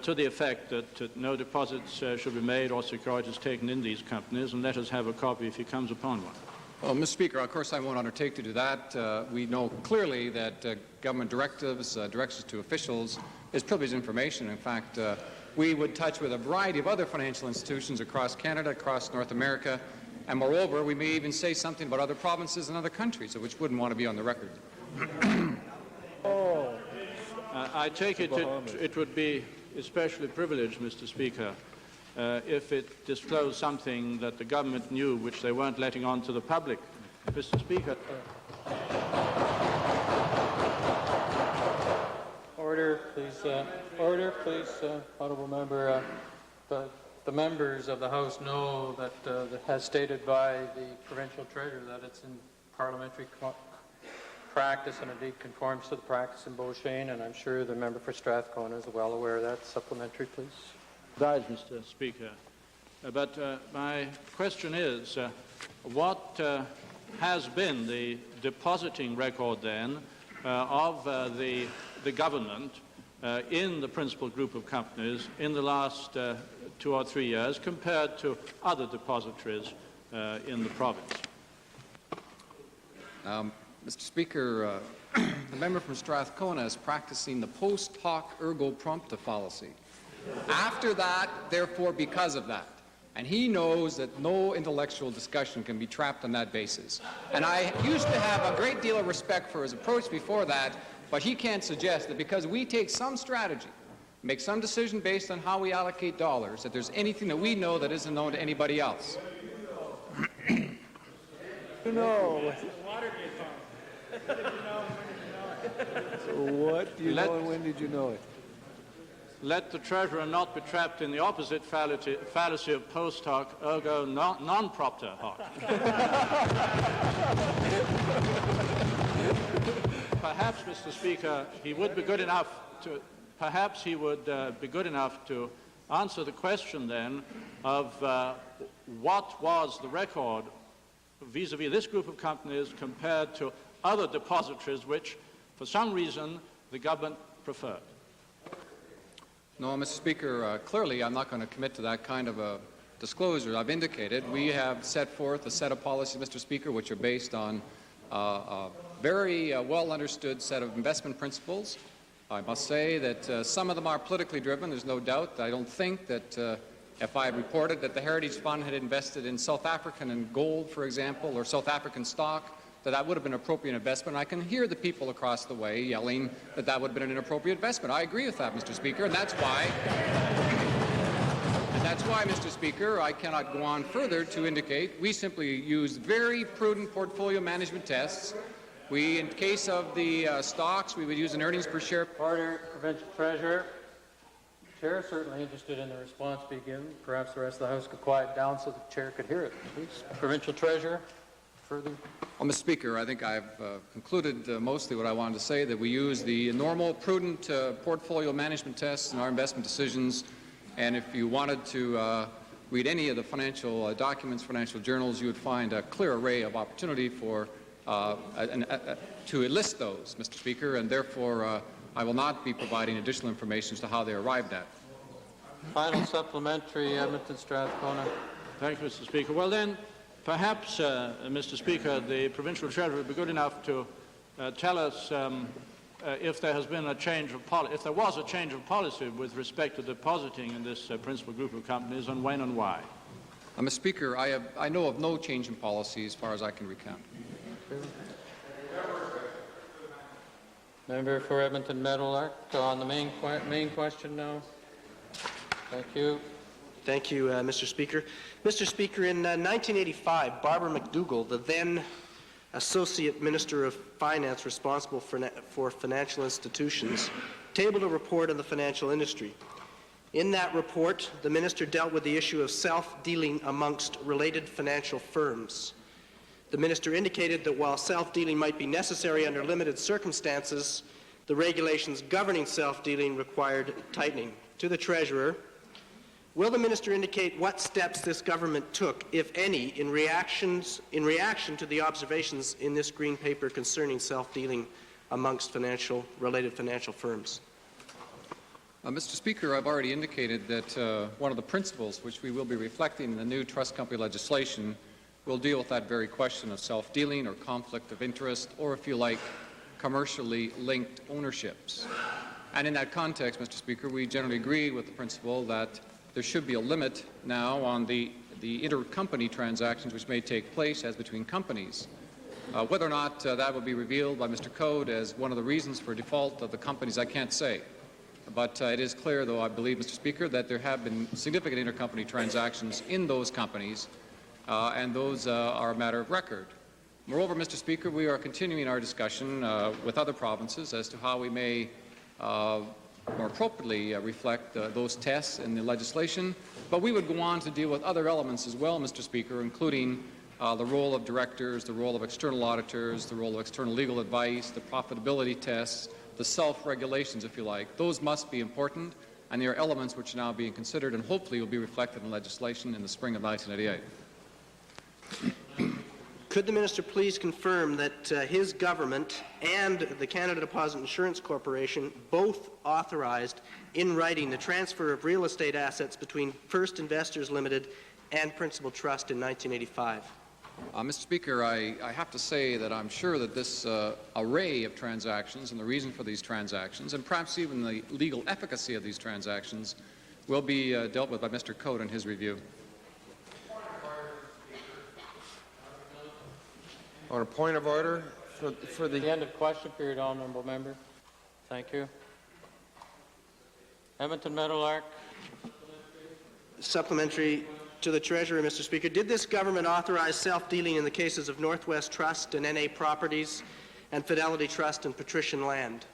to the effect that no deposits should be made or securities taken in these companies, and let us have a copy if he comes upon one. Well, Mr. Speaker, of course I won't undertake to do that. We know clearly that government directives, directions to officials, is privileged information. In fact, we would touch with a variety of other financial institutions across Canada, across North America, and moreover, we may even say something about other provinces and other countries, which wouldn't want to be on the record. I take it it would be especially privileged, Mr. Speaker, if it disclosed something that the government knew which they weren't letting on to the public. Mr. Speaker. Order, please, honourable member. The members of the House know that as stated by the provincial treasurer that it's in parliamentary practice and indeed conforms to the practice in Beauchene, and I'm sure the member for Strathcona is well aware of that. Supplementary, please. Mr. Speaker. But my question is, what has been the depositing record then of the government in the principal group of companies in the last 2 or 3 years compared to other depositories in the province? Mr. Speaker, the member from Strathcona is practicing the post hoc ergo propter fallacy. After that, therefore, because of that. And he knows that no intellectual discussion can be trapped on that basis. And I used to have a great deal of respect for his approach before that, but he can't suggest that because we take some strategy, make some decision based on how we allocate dollars, that there's anything that we know that isn't known to anybody else. You know. What do you know and when did you know it? Let the Treasurer not be trapped in the opposite fallacy of post hoc, ergo non-propter hoc. Perhaps, Mr. Speaker, he would be good enough to, answer the question then of what was the record vis-à-vis this group of companies compared to other depositories which, for some reason, the government preferred. No, Mr. Speaker, clearly I'm not going to commit to that kind of a disclosure. I've indicated we have set forth a set of policies, Mr. Speaker, which are based on a very well-understood set of investment principles. I must say that some of them are politically driven, there's no doubt. I don't think that if I reported that the Heritage Fund had invested in South African and gold, for example, or South African stock, that would have been an appropriate investment. I can hear the people across the way yelling that that would have been an inappropriate investment. I agree with that, Mr. Speaker, and that's why, Mr. Speaker, I cannot go on further to indicate we simply use very prudent portfolio management tests. In case of the stocks, we would use an earnings per share. Order, Provincial Treasurer. Chair is certainly interested in the response being given. Perhaps the rest of the House could quiet down so the Chair could hear it, please. Provincial Treasurer. Further? Well, Mr. Speaker, I think I've concluded mostly what I wanted to say, that we use the normal, prudent portfolio management tests in our investment decisions, and if you wanted to read any of the financial documents, financial journals, you would find a clear array of opportunity for to enlist those, Mr. Speaker, and therefore I will not be providing additional information as to how they arrived at. Final supplementary, Edmonton Strathcona. Thank you, Mr. Speaker. Well then, perhaps, Mr. Speaker, the Provincial Treasurer would be good enough to tell us if there has been a change of policy, if there was a change of policy with respect to depositing in this principal group of companies, and when and why. Mr. Speaker, I know of no change in policy as far as I can recount. Member for Edmonton Meadowlark on the main question now. Thank you. Thank you, Mr. Speaker. Mr. Speaker, in 1985, Barbara McDougall, the then Associate Minister of Finance responsible for financial institutions, tabled a report on the financial industry. In that report, the minister dealt with the issue of self-dealing amongst related financial firms. The minister indicated that while self-dealing might be necessary under limited circumstances, the regulations governing self-dealing required tightening. To the Treasurer, will the minister indicate what steps this government took, if any, in reaction to the observations in this green paper concerning self-dealing amongst related financial firms? Mr. Speaker, I've already indicated that one of the principles which we will be reflecting in the new trust company legislation will deal with that very question of self-dealing or conflict of interest, or if you like, commercially linked ownerships. And in that context, Mr. Speaker, we generally agree with the principle that there should be a limit now on the intercompany transactions which may take place as between companies. Whether or not that will be revealed by Mr. Code as one of the reasons for default of the companies, I can't say. But it is clear, though, I believe, Mr. Speaker, that there have been significant intercompany transactions in those companies, and those are a matter of record. Moreover, Mr. Speaker, we are continuing our discussion with other provinces as to how we may more appropriately reflect those tests in the legislation, but we would go on to deal with other elements as well, Mr. Speaker, including the role of directors, the role of external auditors, the role of external legal advice, the profitability tests, the self-regulations, if you like. Those must be important, and they are elements which are now being considered and hopefully will be reflected in legislation in the spring of 1988. Could the minister please confirm that his government and the Canada Deposit Insurance Corporation both authorized in writing the transfer of real estate assets between First Investors Limited and Principal Trust in 1985? Mr. Speaker, I have to say that I'm sure that this array of transactions and the reason for these transactions, and perhaps even the legal efficacy of these transactions, will be dealt with by Mr. Code in his review. On a point of order, for the end of question period, honourable member. Thank you. Edmonton Meadowlark. Supplementary to the Treasurer, Mr. Speaker. Did this government authorize self-dealing in the cases of Northwest Trust and NA Properties and Fidelity Trust and Patrician Land?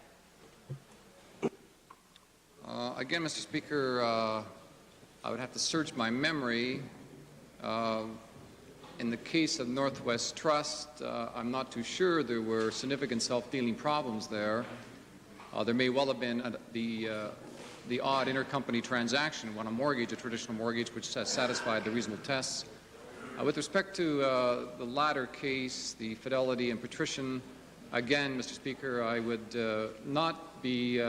Again, Mr. Speaker, I would have to search my memory. In the case of Northwest Trust, I'm not too sure there were significant self-dealing problems there. There may well have been the odd intercompany transaction when a mortgage, a traditional mortgage, which has satisfied the reasonable tests. With respect to the latter case, the Fidelity and Patrician, again, Mr. Speaker, I would not be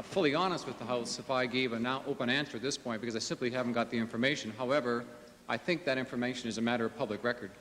fully honest with the House if I gave an open answer at this point, because I simply haven't got the information. However, I think that information is a matter of public record.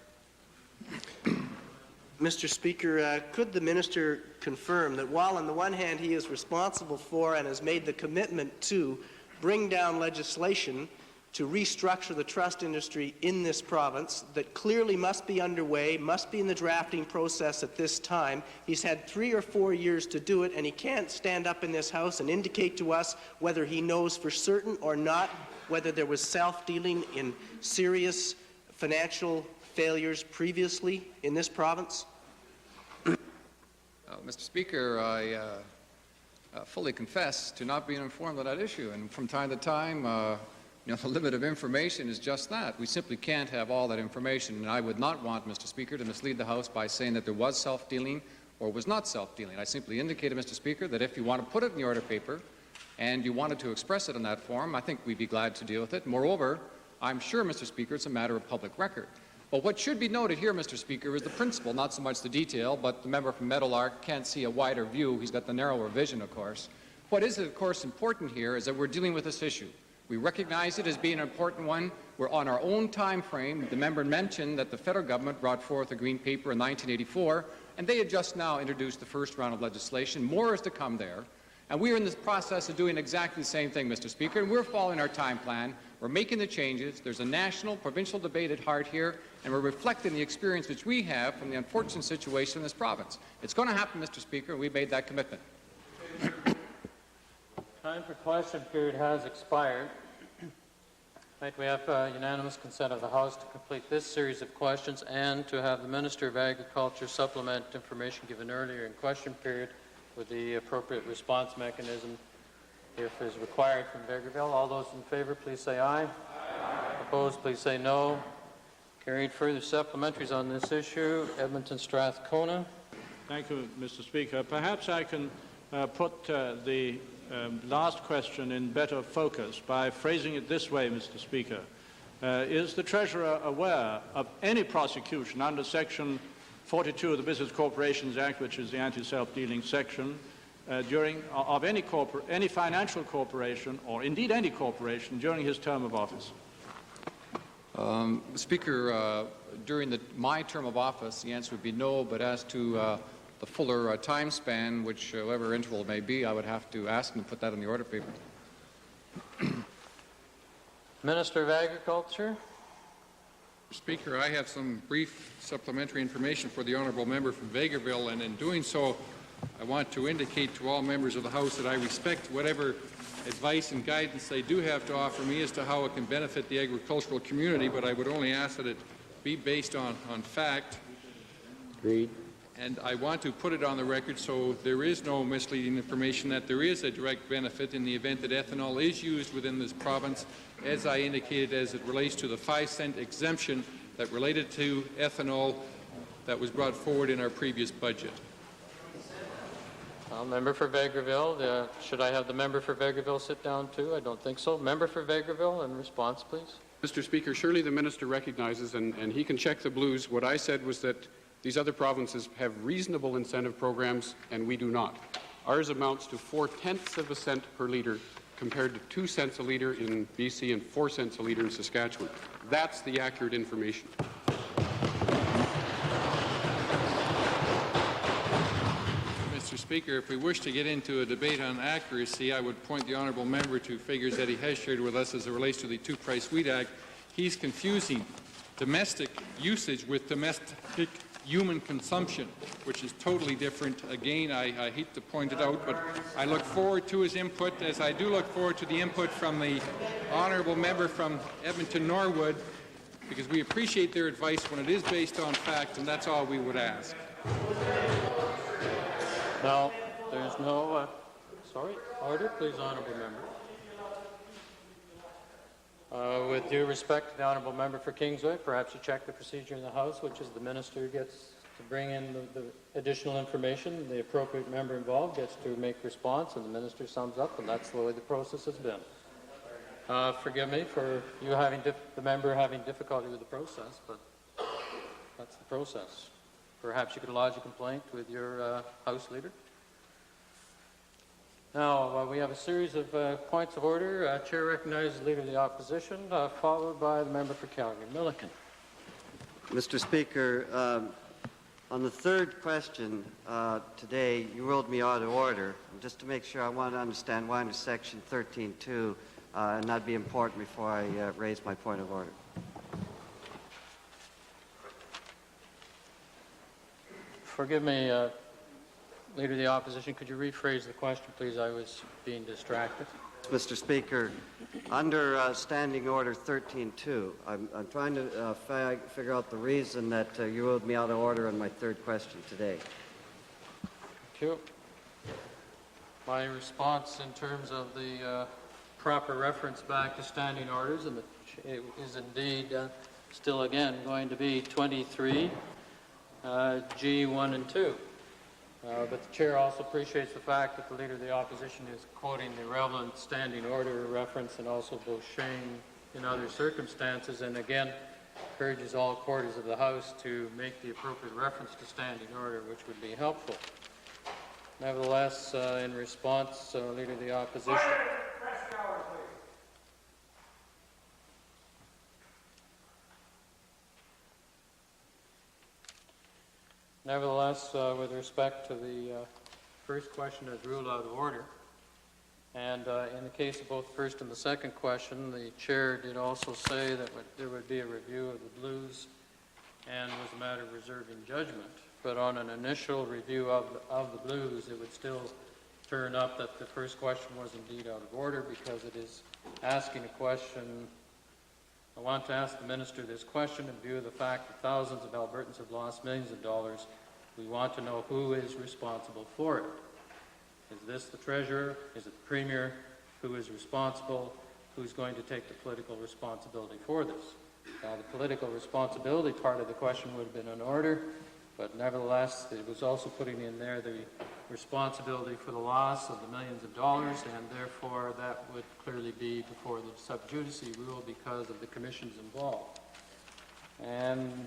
Mr. Speaker, could the minister confirm that while on the one hand he is responsible for and has made the commitment to bring down legislation to restructure the trust industry in this province that clearly must be underway, must be in the drafting process at this time, he's had 3 or 4 years to do it, and he can't stand up in this House and indicate to us whether he knows for certain or not whether there was self-dealing in serious financial failures previously in this province? Mr. Speaker, I fully confess to not being informed of that issue, and from time to time, the limit of information is just that. We simply can't have all that information, and I would not want, Mr. Speaker, to mislead the House by saying that there was self-dealing or was not self-dealing. I simply indicated, Mr. Speaker, that if you want to put it in the order paper and you wanted to express it in that form, I think we'd be glad to deal with it. Moreover, I'm sure, Mr. Speaker, it's a matter of public record. But what should be noted here, Mr. Speaker, is the principle, not so much the detail, but the member from Meadowlark can't see a wider view. He's got the narrower vision, of course. What is, of course, important here is that we're dealing with this issue. We recognize it as being an important one. We're on our own time frame. The member mentioned that the federal government brought forth a green paper in 1984, and they had just now introduced the first round of legislation. More is to come there. And we are in the process of doing exactly the same thing, Mr. Speaker, and we're following our time plan. We're making the changes. There's a national, provincial debate at heart here, and we're reflecting the experience which we have from the unfortunate situation in this province. It's going to happen, Mr. Speaker, and we made that commitment. Time for question period has expired. Might we have unanimous consent of the House to complete this series of questions and to have the Minister of Agriculture supplement information given earlier in question period with the appropriate response mechanism if is required from Vegreville. All those in favor, please say aye. Aye. Opposed, please say no. Carried. Further supplementaries on this issue. Edmonton Strathcona. Thank you, Mr. Speaker. Perhaps I can put the last question in better focus by phrasing it this way, Mr. Speaker. Is the Treasurer aware of any prosecution under Section 42 of the Business Corporations Act, which is the anti-self-dealing section, of any financial corporation, or indeed any corporation, during his term of office? Speaker, during my term of office, the answer would be no, but as to the fuller time span, whichever interval it may be, I would have to ask him to put that in the order paper. Minister of Agriculture. Speaker, I have some brief supplementary information for the honourable member from Vegreville, and in doing so, I want to indicate to all members of the House that I respect whatever advice and guidance they do have to offer me as to how it can benefit the agricultural community, but I would only ask that it be based on fact. Agreed. And I want to put it on the record so there is no misleading information that there is a direct benefit in the event that ethanol is used within this province, as I indicated, as it relates to the 5-cent exemption that related to ethanol that was brought forward in our previous budget. Member for Vegreville. Should I have the member for Vegreville sit down too? I don't think so. Member for Vegreville, in response, please. Mr. Speaker, surely the minister recognizes, and he can check the blues, what I said was that these other provinces have reasonable incentive programs, and we do not. Ours amounts to 0.4 of a cent per litre, compared to 2 cents a litre in BC and 4 cents a litre in Saskatchewan. That's the accurate information. Mr. Speaker, if we wish to get into a debate on accuracy, I would point the honourable member to figures that he has shared with us as it relates to the Two-Price Wheat Act. He's confusing domestic usage with domestic human consumption, which is totally different. Again, I hate to point it out, but I look forward to his input, as I do look forward to the input from the honourable member from Edmonton Norwood, because we appreciate their advice when it is based on fact, and that's all we would ask. Now, there's no, order, please, honourable member. With due respect to the honourable member for Kingsway, perhaps you check the procedure in the House, which is the minister gets to bring in the additional information, the appropriate member involved gets to make response, and the minister sums up, and that's the way the process has been. Forgive me for you having the member having difficulty with the process, but that's the process. Perhaps you could lodge a complaint with your House leader. Now, we have a series of points of order. Chair recognizes the Leader of the Opposition, followed by the member for Calgary. Milliken. Mr. Speaker, on the third question today, you ruled me out of order. And just to make sure, I want to understand why under Section 13.2, and that'd be important before I raise my point of order. Forgive me, Leader of the Opposition, could you rephrase the question, please? I was being distracted. Mr. Speaker, under Standing Order 13.2, I'm trying to figure out the reason that you ruled me out of order on my third question today. Thank you. My response in terms of the proper reference back to standing orders, and it is indeed still again going to be 23 G1 and 2. But the Chair also appreciates the fact that the Leader of the Opposition is quoting the relevant standing order reference and also Beauchesne in other circumstances, and again encourages all quarters of the House to make the appropriate reference to standing order, which would be helpful. Nevertheless, in response, Leader of the Opposition. Nevertheless, with respect to the first question as ruled out of order, and in the case of both the first and the second question, the chair did also say that there would be a review of the blues and was a matter of reserving judgment. But on an initial review of the blues, it would still turn up that the first question was indeed out of order because it is asking a question. I want to ask the minister this question in view of the fact that thousands of Albertans have lost millions of dollars. We want to know who is responsible for it. Is this the treasurer? Is it the premier? Who is responsible? Who's going to take the political responsibility for this? Now, the political responsibility part of the question would have been in order, but nevertheless, it was also putting in there the responsibility for the loss of the millions of dollars, and therefore that would clearly be before the sub judice rule because of the commissions involved. And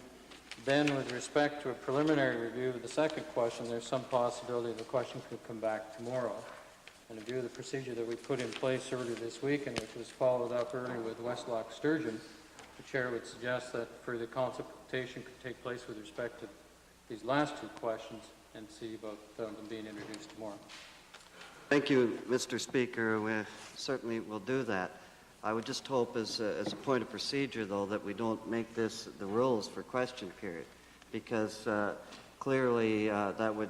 then with respect to a preliminary review of the second question, there's some possibility the question could come back tomorrow. And in view of the procedure that we put in place earlier this week and which was followed up earlier with Westlock Sturgeon, the chair would suggest that further consultation could take place with respect to these last two questions and see about them being introduced tomorrow. Thank you, Mr. Speaker. We certainly will do that. I would just hope as a point of procedure, though, that we don't make this the rules for question period, because clearly that would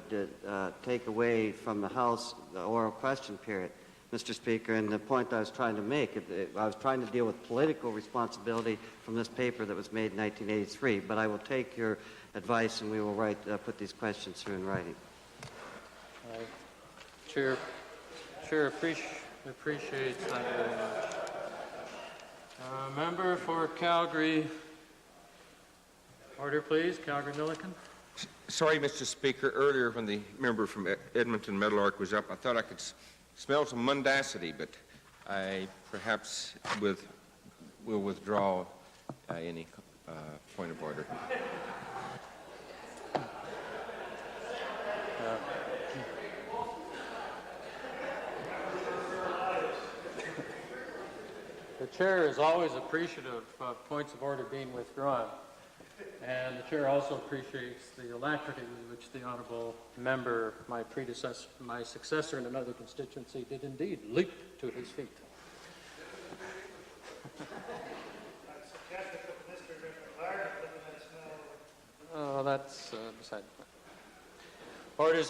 take away from the House the oral question period, Mr. Speaker. And the point I was trying to make, I was trying to deal with political responsibility from this paper that was made in 1983, but I will take your advice and we will put these questions through in writing. Chair appreciates that very much. Member for Calgary. Order, please. Calgary-Milliken. Sorry, Mr. Speaker. Earlier, when the member from Edmonton Meadowlark was up, I thought I could smell some mundacity, but I perhaps will withdraw any point of order. The chair is always appreciative of points of order being withdrawn, and the chair also appreciates the alacrity with which the honourable member, my successor in another constituency, did indeed leap to his feet. Oh, that's beside the point. Orders